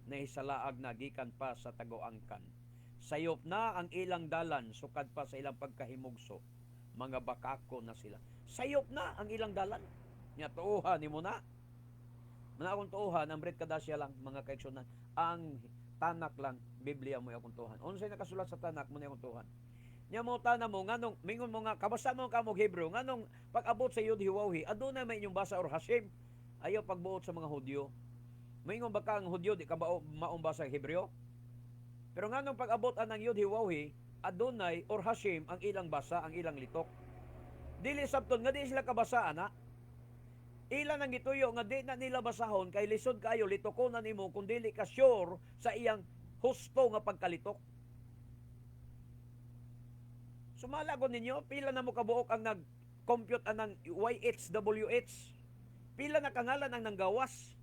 na isalaag na gikan pa sa taguangkan. Sayop na ang ilang dalan sukad pa sa ilang pagkahimugso. Mga bakako na sila. Sayop na ang ilang dalan. Nya tuuhan nimo na. Muna akong tuuhan ang Brit Kadasya lang mga kaigsunan. Ang tanak lang Biblia mo akong tuuhan. Unsay nakasulat sa tanak mo na akong tuuhan. Nya mo tana mo nganong mingon mo nga kabasa mo kamog Hebrew nganong pag-abot sa Yod Hiwawi aduna may inyong basa or Hashem. Ayaw pagbuot sa mga Hudyo. Maingon ba ka ang Hudyo di ka ba maumba sa Hebreo? Pero nganong pag-abot ang Yod Hiwawi, Adonai or Hashem ang ilang basa, ang ilang litok. Dili sabton nga di sila kabasaan na. Ilan ang gituyo nga di na nila basahon kay lisod kayo litokon na nimo kung dili ka sure sa iyang husto nga pagkalitok. Sumala ko ninyo, pila na mo kabuok ang nag-compute anang YHWH. Pila na kangalan ang nanggawas.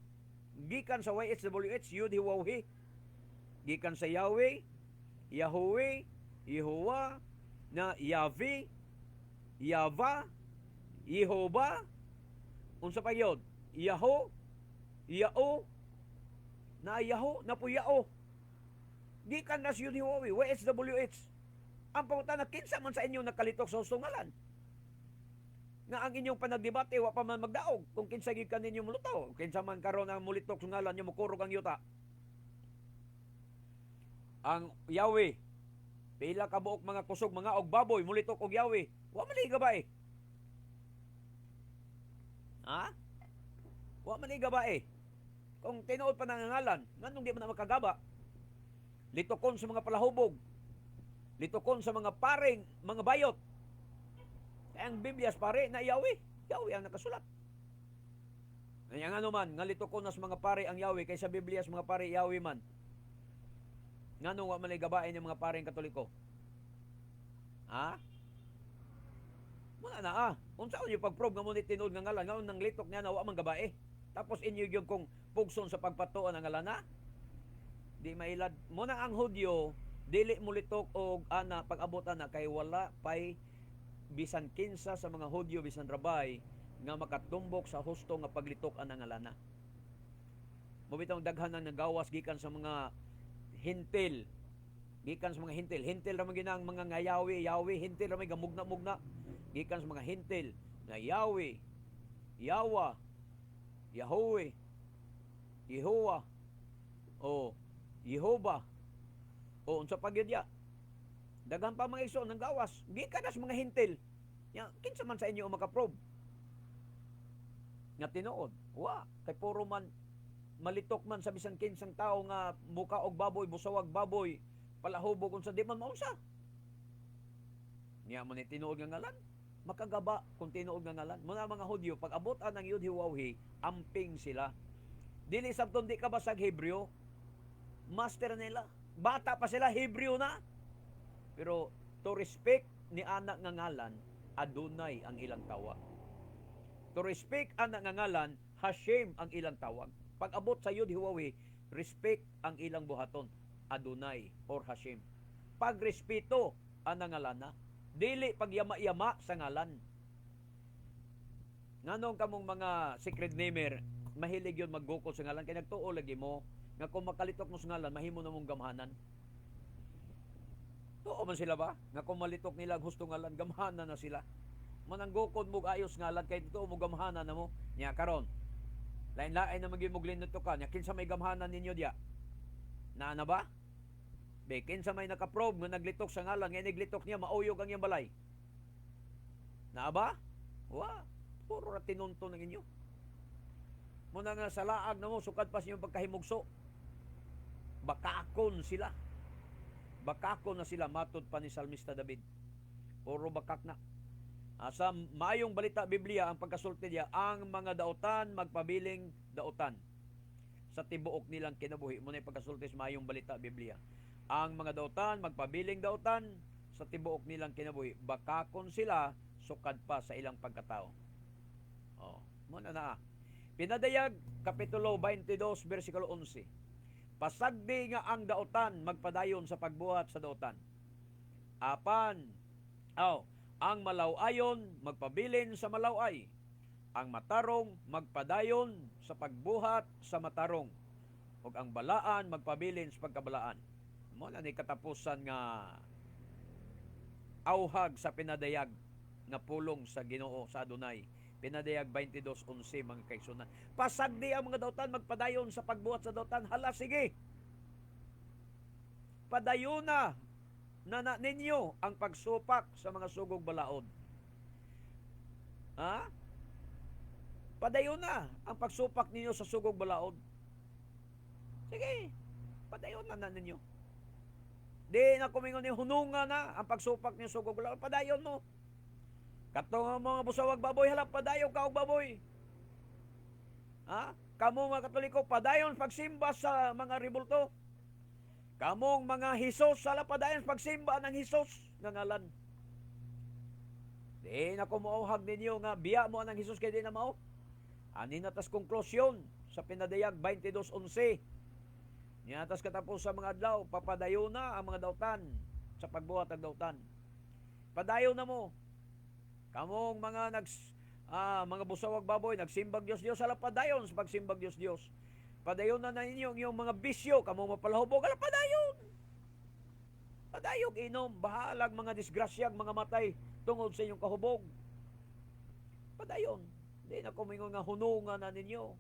Gikan sa YHWH, Yud Hiwawhi. Gikan sa Yahweh, Yahweh, Yehowa, na Yahweh, Yava, Yehoba, unsa pa yun? Yaho, Yao, na Yaho, na po Yao. Gikan na sa Yud Hiwawhi, YHWH. Ang pangutana, kinsa man sa inyo nakalitok sa sungalan? Nga ang inyong panagdebate wa pa man magdaog kung kinsa gikan ninyo mulutaw, kinsa man karon ang mulitok sa ngalan niyo mukurog ang yuta. Ang Yahweh, pila ka buok mga kusog mga og baboy mulitok og Yahweh, wa man liga ba eh. Wa man liga ba eh. Kung tinuod pa nang ngalan, nganong di man na makagaba? Litokon sa mga palahubog. Litokon sa mga paring, mga bayot. Ang Biblia pare na Yahweh. Yahweh ang nakasulat. Nga nga naman, nga litokon nas mga pare ang Yahweh kaysa Biblia mga pare Yahweh man. Nga nung wa man gabain ng mga pareng Katoliko. Muna na unsa yung pag-prove nga mo ni tinuod nga ngalan nga nang litok niya na wa man gabae. Tapos inyo yung kung pugson sa pagpatuan ang ngalan na di mailad mo na ang Hudyo dili mo litok og ana pag-abot ana kay wala pay bisan kinsa sa mga Hudyo bisan rabay nga makatumbok sa husto nga paglitok ana ngalana. Mo bitong daghan nang nagawas gikan sa mga hintil. Gikan sa mga hintil. Hintil ra man ginang mga ngayawi, yawi, hintil ra may gamugna-mugna. Gikan sa mga hintil na yawi, yawa, Yahweh, Yehowa, o Yehova, o unsa pa gyud ya. Daghan pa mga igsoon nang gawas gikan sa mga hintil. Ya, kinsa man sa inyo ang makaprobe nga tinuod? Wa, kay puro man malitok man sa bisan kinsang tao nga muka og baboy, busawag baboy, palahubog unsa di man maunsa. Niya man ni tinuod nga ngalan, makagaba kung tinuod nga ngalan. Muna mga Hudyo, pag abot ang Yud-Hi-Waw-Hi, amping sila. Dili sabton di ka basag Hebreo, master nila. Bata pa sila, Hebreo na. Pero to respect ni anak nga ngalan, Adonai ang ilang tawag. To respect anak nga ngalan, Hashem ang ilang tawag. Pag abot sa Yud-Hi-Waw-Hi, respect ang ilang buhaton, Adonai or Hashem. Pag respeto ang ngalana, dili pagyama-yama sa ngalan. Nganong kamong mga secret namer, mahilig yun maggukol sa ngalan, kaya nagtuo lagi mo, nga kung makalitok mo sa ngalan, mahimo na mong gamhanan. Tuo man sila ba? Nga kung malitok nila gusto ngalan, gamhanan na sila. Mananggukod mo ayos ngalan, kaya tuo mo gamhanan na mo. Nya karon lain-lain na maging muglin nito ka, nya kinsa may gamhanan ninyo diya? Na ba? Bekin sa may nakaprobe nga naglitok sa ngalan, nga naglitok niya, mauyog ang iyang balay. Na ba? Wa, puro na tinunto ng inyo. Muna nga sa laag na mo, sukad pa sa inyong pagkahimugso. Bakakon sila. Bakakon na sila, matod pa ni Salmista David. Puro bakak na. Sa maayong balita Biblia, ang pagkasulti niya, ang mga dautan, magpabiling dautan. Sa tibuok nilang kinabuhi. Muna yung pagkasulti sa maayong balita Biblia. Ang mga dautan, magpabiling dautan, sa tibuok nilang kinabuhi. Bakakon sila, sukad pa sa ilang pagkatao. Muna na. Pinadayag, Kapitulo 22, versikulo 11. Pasagdi nga ang dautan, magpadayon sa pagbuhat sa dautan. Ang malawayon, magpabilin sa malaway. Ang matarong, magpadayon sa pagbuhat sa matarong. O ang balaan, magpabilin sa pagkabalaan. Muna ni katapusan nga auhag sa pinadayag nga pulong sa Ginoo sa Adonai. Pinadayag 22:11 mga kaigsunan. Pasagdi ang mga dautan, magpadayon sa pagbuhat sa dautan. Hala, sige. Padayon na ninyo ang pagsupak sa mga sugog balaod. Padayon na ang pagsupak ninyo sa sugog balaod. Sige, padayon na ninyo. Di na kumingon ni hununga na ang pagsupak niyo sugog balaod. Padayon mo. Katong mga busawag baboy, halap padayon ka og baboy. Kamo mga Katoliko, padayon pagsimba sa mga ribulto. Kamong mga Hesus, halap padayon pagsimba ng Hesus nga ngalan. Di na kumuuhag ninyo nga biya mo ng Hesus kay di na mao. Ani na tas konklusyon sa pinadayag 22:11. Niyatas katapos sa mga adlaw, papadayon na ang mga dautan sa pagbuhat ng dautan. Padayon na mo. Kamong mga mga busawag baboy, nagsimbag Diyos, halap padayon sa pagsimbag Diyos. Padayon na ninyo yung mga bisyo, kamong mapalahubog, halap padayon. Padayog inom, bahalag mga disgrasyag, mga matay, tungod sa inyong kahubog. Padayon. Di na kumingon nga hunungan na ninyo.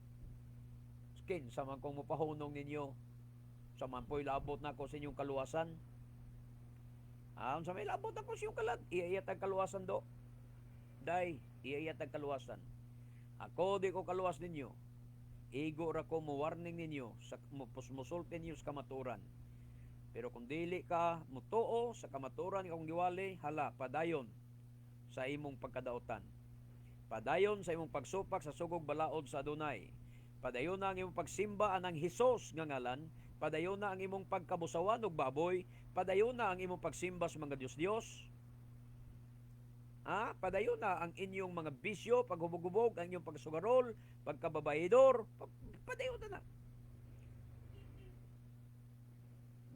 Skin, sa man kong mapahunong ninyo, sa man po'y labot na ko sa inyong kaluwasan. Sa may labot na ko sa inyong kalat, iyayat ang kaluwasan do. Day, iyayat ang kaluwasan. Ako di ko kaluwas ninyo. Igo ra ko mo warning ninyo, musulti ninyo sa kamaturan. Pero kung dili ka mutuo sa kamaturan kung giwali, hala, padayon sa imong pagkadautan. Padayon sa imong pagsupak sa sugog balaod sa Adonai. Padayon na ang imong pagsimba anang Hesus nga ngalan. Padayon na ang imong pagkabusawan og baboy. Padayon na ang imong pagsimba sa mga Diyos-Diyos. Padayon na ang inyong mga bisyo, paghubog-hubog, ang inyong pagsugarol, pagkababayidor, padayon na.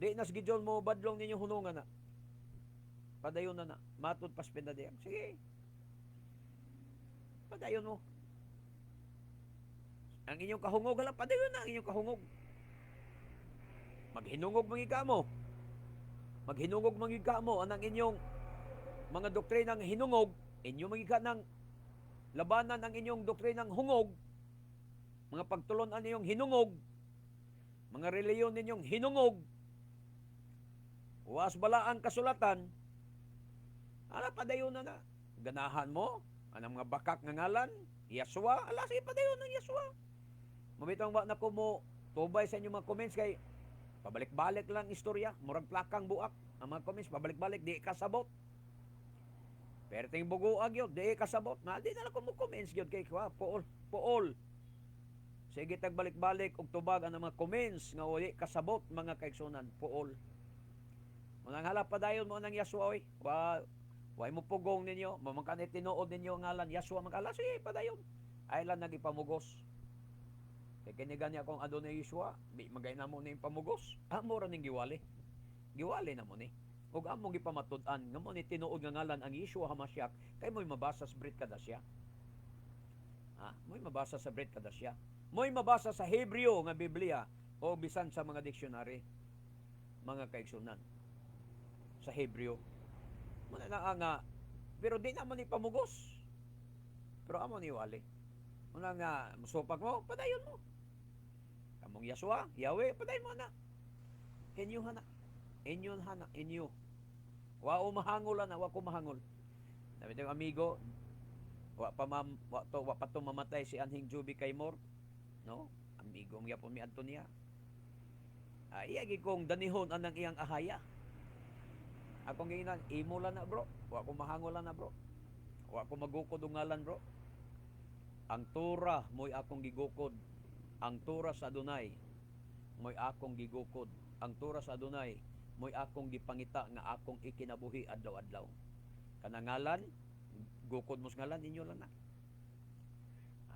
Di nas gidyon mo badlong ninyo hunungan na. Padayon na. Matod pas pinadayang. Sige. Padayon mo. Ang inyong kahungog, padayon na ang inyong kahungog. Maghinungog mangiga mo. Maghinungog mangiga mo. Anang inyong mga doktrinang hinungog, inyo magiga ng labanan ang inyong doktrinang hungog, mga pagtulonan ninyong hinungog, mga reliyon ninyong hinungog, was bala ang kasulatan, padayon na. Ganahan mo, anang mga bakak nga ngalan, Yasua, sige padayon ng Yasua. Mamitang ba na ko mo, tubay sa inyong mga comments kay, pabalik-balik lang istorya, murag plakang buak, ang mga comments, pabalik-balik, di kasabot. Pero ting buguag yun, di kasabot na, di na lang ko mo comments yun kay Pool. Sige tagbalik-balik og tubag ang mga comments nga uli kasabot mga kaigsunan, Pool. Unang halap padayon mo nang Yasua, oy. Way mo pugong ninyo, mamangkan tinuod ninyo ngalan Yasua magala, sige padayon. Ay lang nagipamugos. Kay kinigan niya akong Adonai Yeshua, di magay na mo ning pamugos. Mura ning giwali. Giwali na mo ni. Ug among gipamatud-an nga mo ni tinuod nga ngalan ang Yeshua HaMashiach kay mo'y mabasa sa Brit Kadasya. Mo'y mabasa sa Brit Kadasya. Mo'y mabasa sa Hebreo nga Biblia o bisan sa mga diksyonary, mga kaigsunan. Sa Hebreo. Muna na nga, pero di naman ni pamugos. Pero amo ni wali. Muna nga, musupag mo, padayon mo. Kamong Yeshua, Yahweh, padayon mo na. Inyo. Wa mahangol na, wa ko mahangol. Sabi ng amigo, wa pa to mamatay si Anhing Juby Kaymor, no? Amigo nga po mi Antonia. Iyagi kong danihon anang iyang ahaya. Akong ginan, imo lang na bro. Wa ko mahangol na bro. Wa ko magukod og ngalan bro. Ang Torah mo'y akong gigukod. Ang Torah sa Adonai mo'y akong gigukod. Ang Torah sa Adonai mo'y akong gipangita nga akong ikinabuhi adlaw-adlaw. Kanangalan, gukod mo sa ngalan, inyo lang na.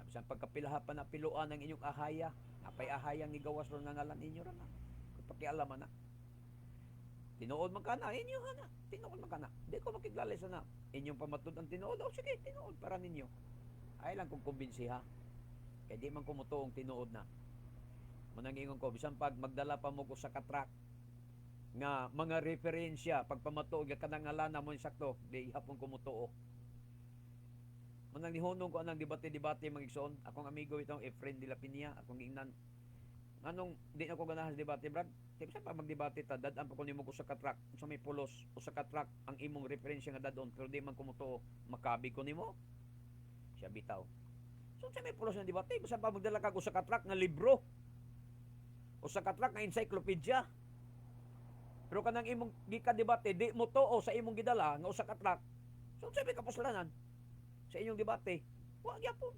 Bisan pagkapilaha pa na piluan ng inyong ahaya, apay ahayang igawas ron nga ngalan, inyo lang na. Pakialaman na. Tinuod man ka na, inyo na. Tinuod man ka na. Di ko makiglalay sa na. Inyong pamatud ang tinuod, sige, tinuod para ninyo. Ay lang kong kumbinsiha. Kaya di man kumutuong tinuod na. Manangingon ko, bisan pag magdala pa mo ko sa katrak, nga mga referensya pagpamatuog nga kanang ngalan mo sakto di hapon kumutuo. Manang nihunong ko anang debate magigsoon. Akong amigo itong Efren de la Piña, akong ingnan. Anong di na ko ganahan sa debate, Brad? Di sa pa magdebate ta, dadaan pa ko nimo ko sa katrak. Sa may pulos o sa katrak ang imong referensya nga dadon pero di man kumutuo, makabi ko nimo. Siya bitaw. So sa may pulos ng debate, basta pa magdala ka ko sa katrak nga libro. O sa katrak nga encyclopedia. Pero kanang imong gika-debate, di mo to sa imong gidala nga usa ka track. So sabi ka puslanan sa inyong debate, wa gyapon.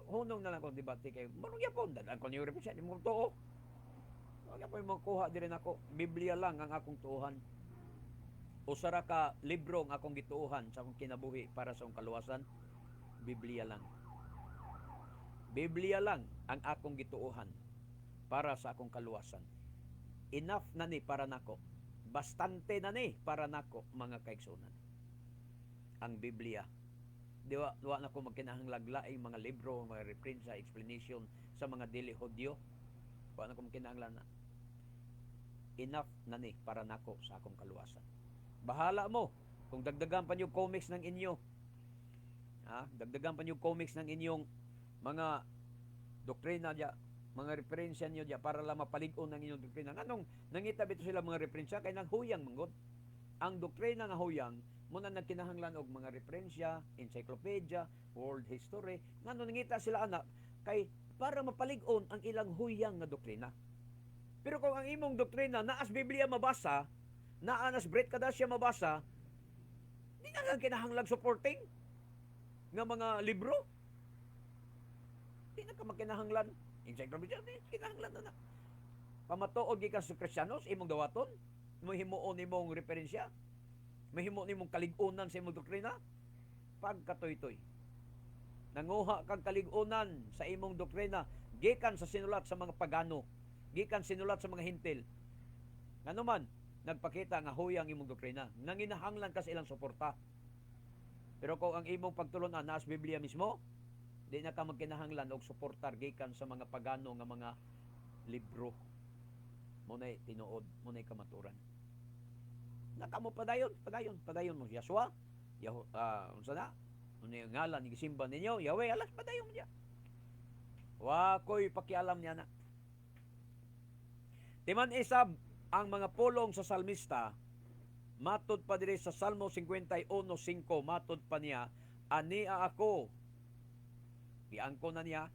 Hunong na lang kong debate kay manong gyapon dalan ko niyo represent imong to. Wa gyapon mo kuha diri nako. Biblia lang ang akong tuuhan. Usa ra ka libro ang akong gituuhan sa akong kinabuhi para sa akong kaluwasan. Biblia lang. Biblia lang ang akong gituuhan para sa akong kaluwasan. Enough na ni para nako. Bastante na ni para nako, mga kaigsunan. Ang Biblia. Diwa na ko magkinahanglag-laing mga libro, mga reference, explanation sa mga dili Hudyo. Wa na ko magkinahanglan na. Enough na ni para nako sa akong kaluwasan. Bahala mo kung dagdagan pa niyo comics ng inyo. Dagdagan pa niyo comics ng inyong mga doktrina diya, mga referensya niyo diya para lang mapalig-on ng inyong doktrina. Anong nangita bito sila mga referensya kay nang huyang manggod. Ang doktrina nga huyang muna nagkinahanglan og mga referensya, encyclopedia, world history. Ngano nangita sila anak kay para mapalig-on ang ilang huyang nga doktrina. Pero kung ang imong doktrina naas Biblia mabasa, naanas Brit Kadasya mabasa, di na lang kinahanglan supporting nga mga libro. Di na ka makinahanglan. Encyclopedia, kinahanglan na. Pamatuod gikan sa Kristiyanos, imong dawaton, mo himuon imong referensya. mahimo nimong kalig-unan sa imong doktrina pagkatoy-toy. Nanguha kang kalig-unan sa imong doktrina gikan sa sinulat sa mga pagano, gikan sinulat sa mga hintil. Ngano man nagpakita nga huyang imong doktrina, nanginahanglan ka sa ilang suporta. Pero kung ang imong pagtulunan naa sa Biblia mismo, di na ka magkinahanglan og suportar gikan sa mga pagano nga mga libro. Munay tinuod, munay kamaturan. Nakamo padayon mo Yahshua, unsa na? Unsa yung ngalan ni gisimba ninyo? Yahweh, alas padayon mo diya. Wa ko'y pakialam niya na. Timan isab ang mga pulong sa salmista, matod pa diri sa Salmo 51:5, matod pa niya, ania ako, giangko na niya,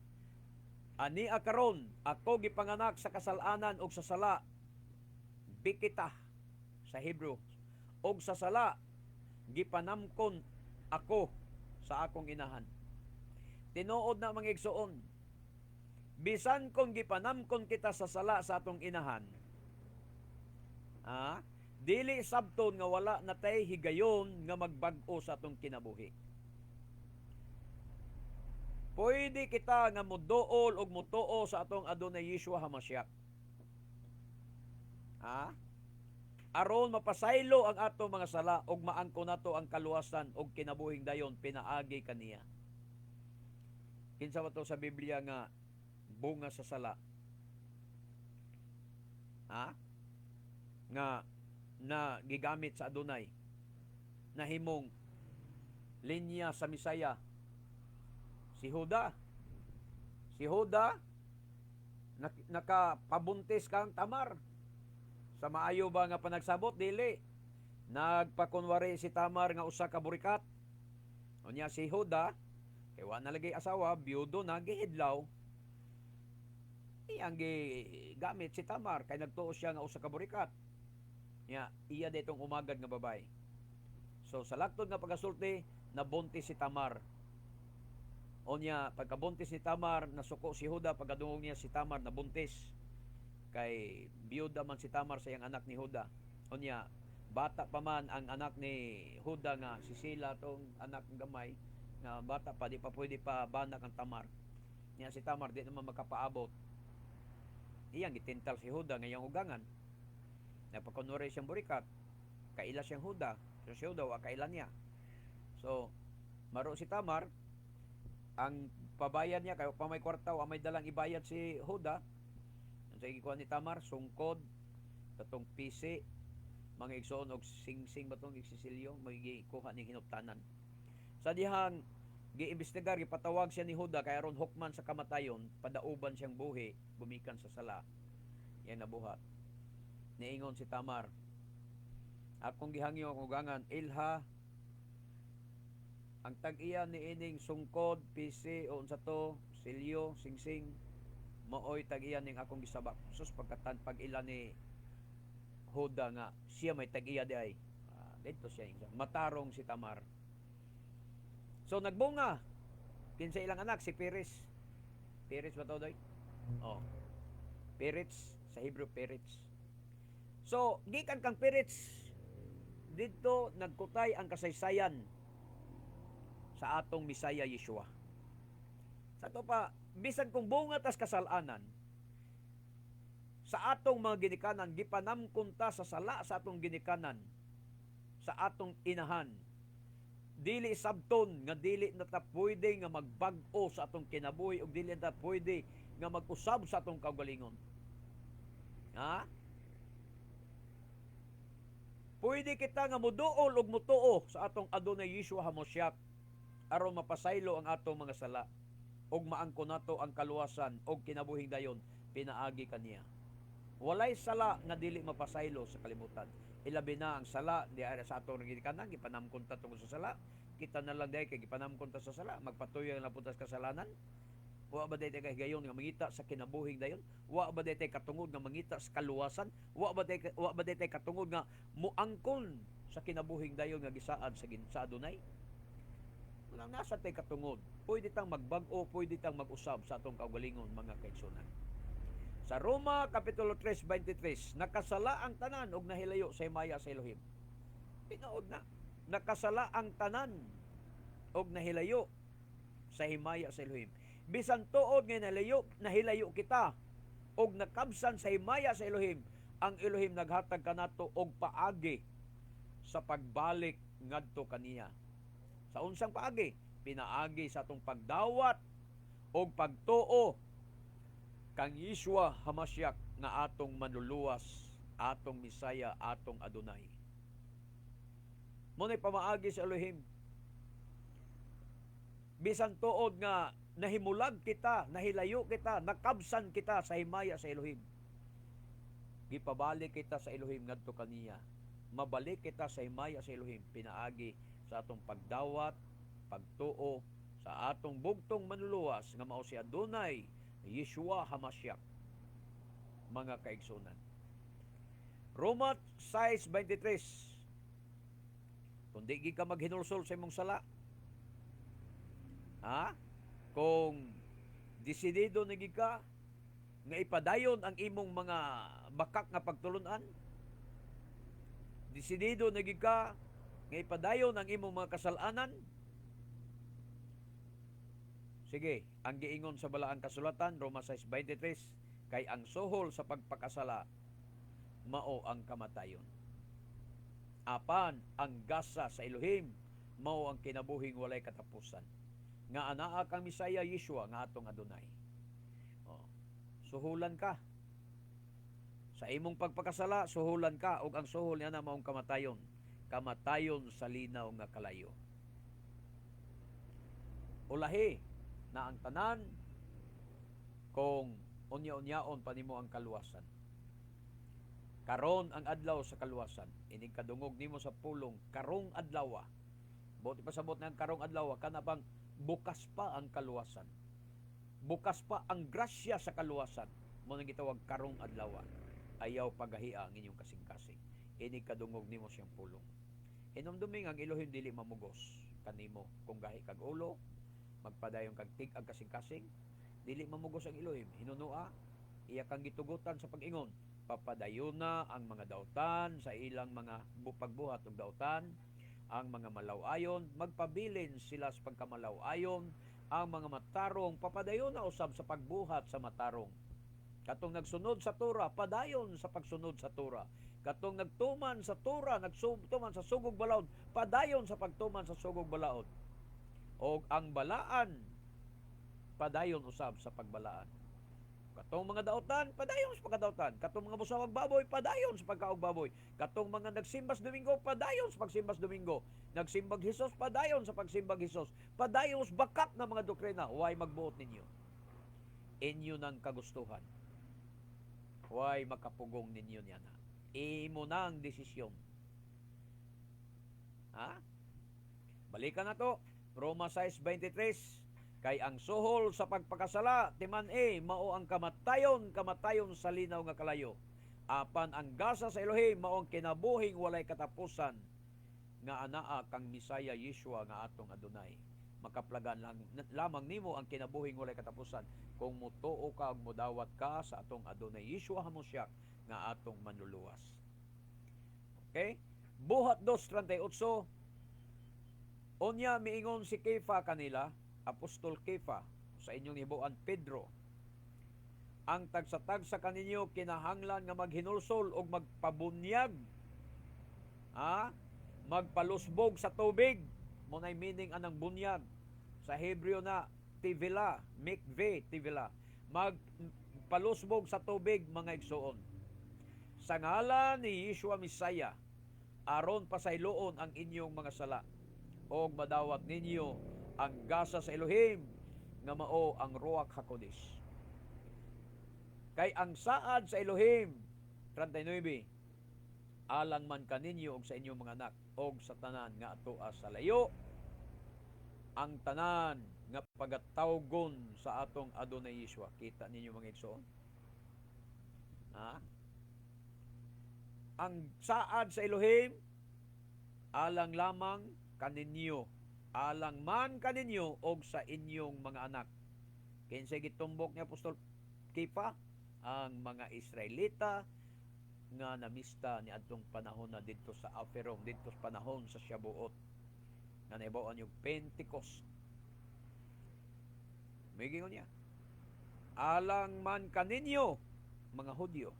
ania karon, ako gipanganak sa kasalanan og sa sala, bikita sa Hebrew, og sa sala, gipanamkon ako sa akong inahan. Tinuod na mga igsoon, bisan kung gipanamkon kita sa sala sa atong inahan, dili sabton nga wala natay higayon nga magbag-o sa atong kinabuhi. Pwede kita nga muduol og mutuo sa atong Adonai Yeshua HaMashiach. Aron mapasaylo ang atong mga sala og maangko nato ang kaluwasan og kinabuhing dayon pinaagi kaniya. Kinsa ba to sa Biblia nga bunga sa sala? Nga na gigamit sa Adonai na himong linya sa Misaya, si Huda nakapabuntis kang Tamar. Sa maayo ba nga panagsabot? Dili. Nagpakunwari si Tamar nga usa ka burikat. Unya si Huda kay wa na lagi asawa, biyudo na, gihidlaw. Iyang gigamit si Tamar kay nagtuo siya nga usa ka burikat. Iya ditong umagad nga babae. So sa laktod nga pagasulti, nabuntis si Tamar. Onya pagkabuntis ni Tamar, nasuko si Huda, pagkadungog niya si Tamar nabuntis. Kay biyuda man si Tamar sa iyang anak ni Huda. Onya bata pa man ang anak ni Huda nga si Sila, tong anak ng gamay nga bata pa, di pa pwede pa banak ang Tamar. Niya si Tamar di naman makapaabot. Iyang gitintal si Huda ngayong ugangan. Napakunwari siyang burikat, kaila siyang Huda, so si Huda wa kaila niya. So maro si Tamar, ang pabayad niya kayo pa may kwarta wa may dalang ibayad si Huda. Ang sige kuha ni Tamar, sungkod katong pisi, mga igsoon og sing-sing batong igsisilyo, magikuha ni hinuptanan. Sa dihang giimbestigar, gipatawag siya ni Huda kay aron hukman sa kamatayon, padauban siyang buhi, gumikan sa sala. Yan nabuhat. Niingon si Tamar, akong gihangyo ang ugangan, ilha, ang tag-iya ni ining sungkod, pisi, o unsa to, silyo, sing-sing, maoy tag-iya ning akong gisabak. Sus, pagkatan, pag-ila ni Huda nga, siya may tag-iya di ay. Dito siya, matarong si Tamar. So, nagbunga. Kinsa ilang anak, si Peres. Peres ba to, doy? Peres, sa Hebrew, Peres. So, gikan kang Peres, dito nagkutay ang kasaysayan sa atong Misaya Yeshua. Sa to pa, bisan kung bunga tas kasalanan, sa atong mga ginikanan, gipanamkon ta sa sala sa atong ginikanan, sa atong inahan, dili sabton nga dili na ta pwede nga magbag-o sa atong kinabuhi o dili na ta pwede nga mag-usab sa atong kaugalingon. Pwede kita nga muduol og mutuo sa atong Adonai Yeshua HaMashiach aron mapasaylo ang atong mga sala og maangko nato ang kaluwasan og kinabuhing dayon pinaagi kaniya. Walay sala nga dili mapasaylo sa kalibutan. Ilabi na ang sala di ara sa atong ginikanan, gipanamkon ta tungod sa sala. Kita na lang dai kay gipanamkon ta sa sala, magpatuyo na putas kasalanan. Wa ba day kay gayon nga mangita sa kinabuhing dayon? Wa ba day katungod nga mangita sa kaluwasan? Wa ba day katungod nga muangkon sa kinabuhing dayon nga gisaad sa Adonai? Nang nasa tay katungod, pwede tang magbag-o, pwede tang mag-usab sa atong kaugalingon mga kaigsunan. Sa Roma Kapitulo 3:23, nakasala ang tanan og nahilayo sa himaya sa Elohim. Tinuod na nakasala ang tanan og nahilayo sa himaya sa Elohim. Bisan tuod nga nahilayo kita og nakabsan sa himaya sa Elohim, ang Elohim naghatag kanato og paagi sa pagbalik ngadto kaniya. Sa unsang paagi? Pinaagi sa atong pagdawat og pagtuo kang Yeshua HaMashiach nga atong manluluwas, atong Misaya, atong Adonai. Muna'y pamaagi sa Elohim. Bisan tuod nga nahimulag kita, nahilayo kita, nakabsan kita sa himaya sa Elohim. Gipabalik kita sa Elohim ngadto kaniya. Mabalik kita sa himaya sa Elohim, pinaagi sa atong pagdawat, pagtuo sa atong bugtong manluluwas nga mao si Adonai Yeshua HaMashiach. Mga kaigsunan. Roma 6:23. Kung di ka maghinulsol sa imong sala, kung desidido na ka nga ipadayon ang imong mga bakak nga pagtulunan, desidido na ka nga ipadayon ang imong mga kasalanan, sige, ang giingon sa balaang kasulatan, Roma 6:23, kay ang suhol sa pagpakasala mao ang kamatayon. Apan ang gasa sa Elohim mao ang kinabuhing walay katapusan. Nga anaa kang Misaya Yeshua nga atong Adonai. Suhulan ka. Sa imong pagpakasala, suhulan ka ug ang suhol niya na maong kamatayon. Kamatayon sa linaw nga kalayo. Ulahi na ang tanan kung unya-unyaon pa nimo ang kaluwasan. Karon ang adlaw sa kaluwasan, ining kadungog nimo sa pulong karong adlaw. Buti pasabot na ang karong adlaw, kana bang bukas pa ang kaluwasan. Bukas pa ang grasya sa kaluwasan. Mo nang gitawag karong adlaw. Ayaw pagahia ang inyong kasing-kasing. Ining kadungog nimo siyang pulong. Hinumduming ang Elohim dili mamugos kanimo kung gahi kag ulo, magpadayon kag tig ang kasing-kasing, dili mamugos ang Elohim. Hinunua, iya kang gitugutan sa pag-ingon. Papadayona ang mga dautan sa ilang mga pagbuhat og dautan, ang mga malaw-ayon, magpabilin sila sa pagkamalaw-ayon, ang mga matarong, papadayona usab sa pagbuhat sa matarong. Katong nagsunod sa Torah, padayon sa pagsunod sa Torah. Katong nagtuman sa Torah, nagtuman sa sugog balaod, padayon sa pagtuman sa sugog balaod. O ang balaan, padayon usab sa pagbalaan. Katong mga dautan, padayon sa pagkadautan. Katong mga musawag baboy, padayon sa pagkaog baboy. Katong mga nagsimbas Domingo, padayon sa pagsimbas Domingo. Nagsimbag Hesus, padayon sa pagsimbag Hesus. Padayon sa bakak na mga doktrina. Huwag magbuot ninyo. Inyo ng kagustuhan. Huwag makapugong ninyo niya na. Imo na ang desisyon. Balikan na to. Roma 6:23. Kay ang suhol sa pagpakasala, timan mao ang kamatayon sa linaw nga kalayo. Apan ang gasa sa Elohim mao ang kinabuhing walay katapusan, nga anaa kang Misaya Yeshua nga atong Adonai. Makaplagan lamang nimo ang kinabuhing walay katapusan kung mutuo ka ug mudawat ka sa atong Adonai Yeshua HaMashiach nga atong manluluwas. Okay? Buhat 2:38. Unya miingon si Kefa kanila, Apostol Kefa, sa inyong hibuan Pedro, ang tagsa-tagsa kaninyo kinahanglan nga maghinulsol og magpabunyag, magpalusbog sa tubig. Munay meaning anang bunyag sa Hebreo na tivila, mikve tivila, magpalusbog sa tubig, mga igsoon, sa ngalan ni Yeshua Misaya, aron pasayloon ang inyong mga sala og madawat ninyo ang gasa sa Elohim nga mao ang Ruach HaKodesh. Kay ang saad sa Elohim, 39, alang man kaninyo og sa inyong mga anak og sa tanan nga atoa sa layo, ang tanan nga pagatawgon sa atong Adonai Yeshua. Kita ninyo mga igsoon? Ang saad sa Elohim, alang lamang kaninyo, alang man kaninyo og sa inyong mga anak. Kinsay gitumbok ni Apostol Kefa? Ang mga Israelita nga namista ni adtong panahon na didto sa Aferong, didto sa panahon sa Shabuot nga nahibawan yung Pentecost. May gingon niya, alang man kaninyo mga Hudyo,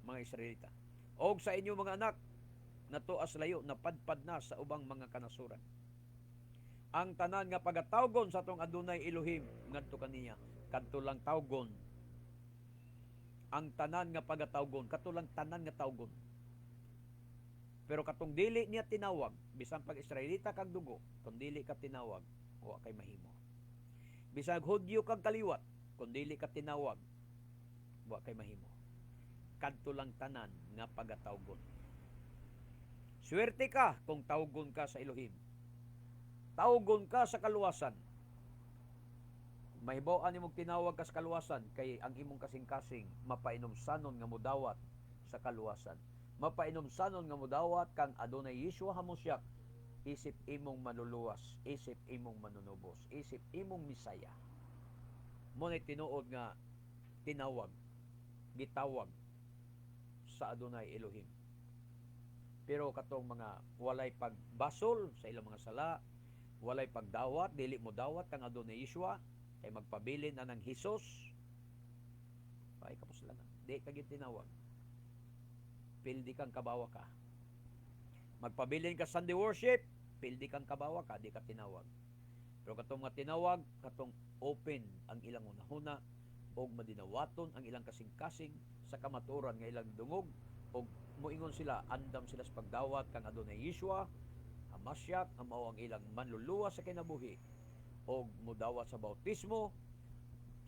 mga Israelita, og sa inyo mga anak natuas layo napadpad na sa ubang mga kanasuran. Ang tanan nga pagatawgon sa atong Adunay Elohim ngadto kaniya kadto lang tawgon. Ang tanan nga pagatawgon kadto lang tanan nga tawgon. Pero katong dili niya tinawag, bisan pag Israelita kag dugo, kung dili ka tinawag, wa kay mahimo. Bisag Hudyo kag kaliwat, kung dili ka tinawag, wa kay mahimo. Kadto lang tanan nga pagatawgon. Swerte ka kung tawgon ka sa Elohim. Tawgon ka sa kaluwasan. Mahibaw-an imong tinawag ka sa kaluwasan kay ang imong kasing-kasing mapainomsanon nga mudawat sa kaluwasan. Mapainomsanon nga mudawat kang Adonai Yeshua HaMashiach, isip imong manluluwas, isip imong manunubos, isip imong misaya. Mo na tinuod nga tinawag, gitawag sa Adonai Elohim. Pero katong mga walay pagbasol sa ilang mga sala, walay pagdawat, dili mo dawat kang Adonai Yeshua, kay magpabilin na ng Hesus, ay kapuslanan. Di ka tinawag. Pildi kang kabawa ka. Magpabilin ka Sunday worship, pildi kang kabawa ka, di ka tinawag. Pero katong mga tinawag, katong open ang ilang hunahuna, o madinawaton ang ilang kasing-kasing sa kamaturan nga ilang dungog, o muingon sila, andam sila sa pagdawat kang Adonai Yeshua HaMashiach, ang mao ang ilang manluluwas sa kinabuhi, o mudawat sa bautismo,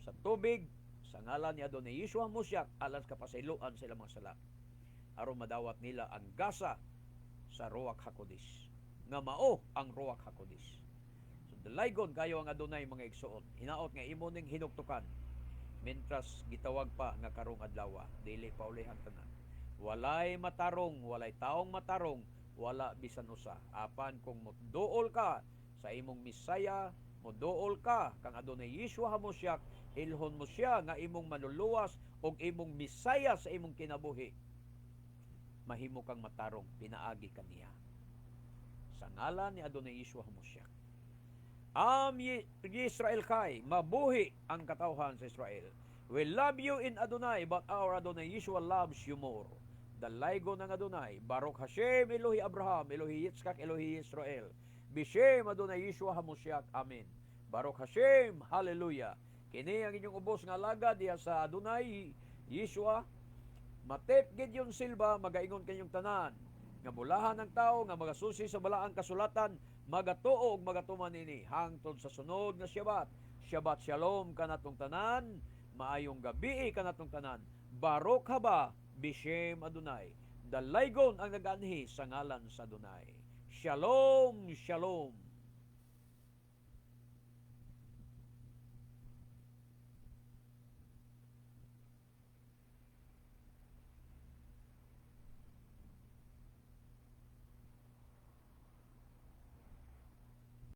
sa tubig, sa ngalan ni Adonai Yeshua HaMashiach, alang kapasayloan sa ilang mga sala, aron madawat nila ang gasa sa Ruach HaKodesh, nga mao ang Ruach HaKodesh. So dalaygon kayo ang Adonai mga igsoon, hinaot nga imo ning hinuktukan, mentras gitawag pa nga karong adlaw, dili pa uli ang tanan. Walay matarong, walay taong matarong, wala bisan usa. Apan kung moduol ka sa imong Misaya, moduol ka kang Adonai Yeshua HaMashiach, ilhon mo siya nga imong manluluwas og imong Misaya sa imong kinabuhi, mahimo kang matarong, pinaagi kaniya. Sa ngalan ni Adonai Yeshua HaMashiach. Yisrael kay, mabuhi ang katawhan sa Israel. We love you in Adonai, but our Adonai Yeshua loves you more. Dalaygo ng Adonai, Baruch Hashem, Elohi Abraham, Elohi Yitzchak, Elohi Israel. Bishem Adonai Yeshua HaMashiach. Amen. Baruch Hashem, Hallelujah. Kini ang inyong ubos nga laga diya sa Adonai Yeshua. Matip Gideon Silva, magaingon kanyong tanan, nga bulahan ng tao, nga magasusi sa balaang kasulatan, magatuo og magatuman ini, hangtod sa sunod nga Shabbat. Shabbat Shalom kanatong tanan, maayong gabi kanatong tanan. Baruch haba, Bishem Adonai. Dalaygon ang nag-anhi sa ngalan sa Adonai. Shalom, Shalom.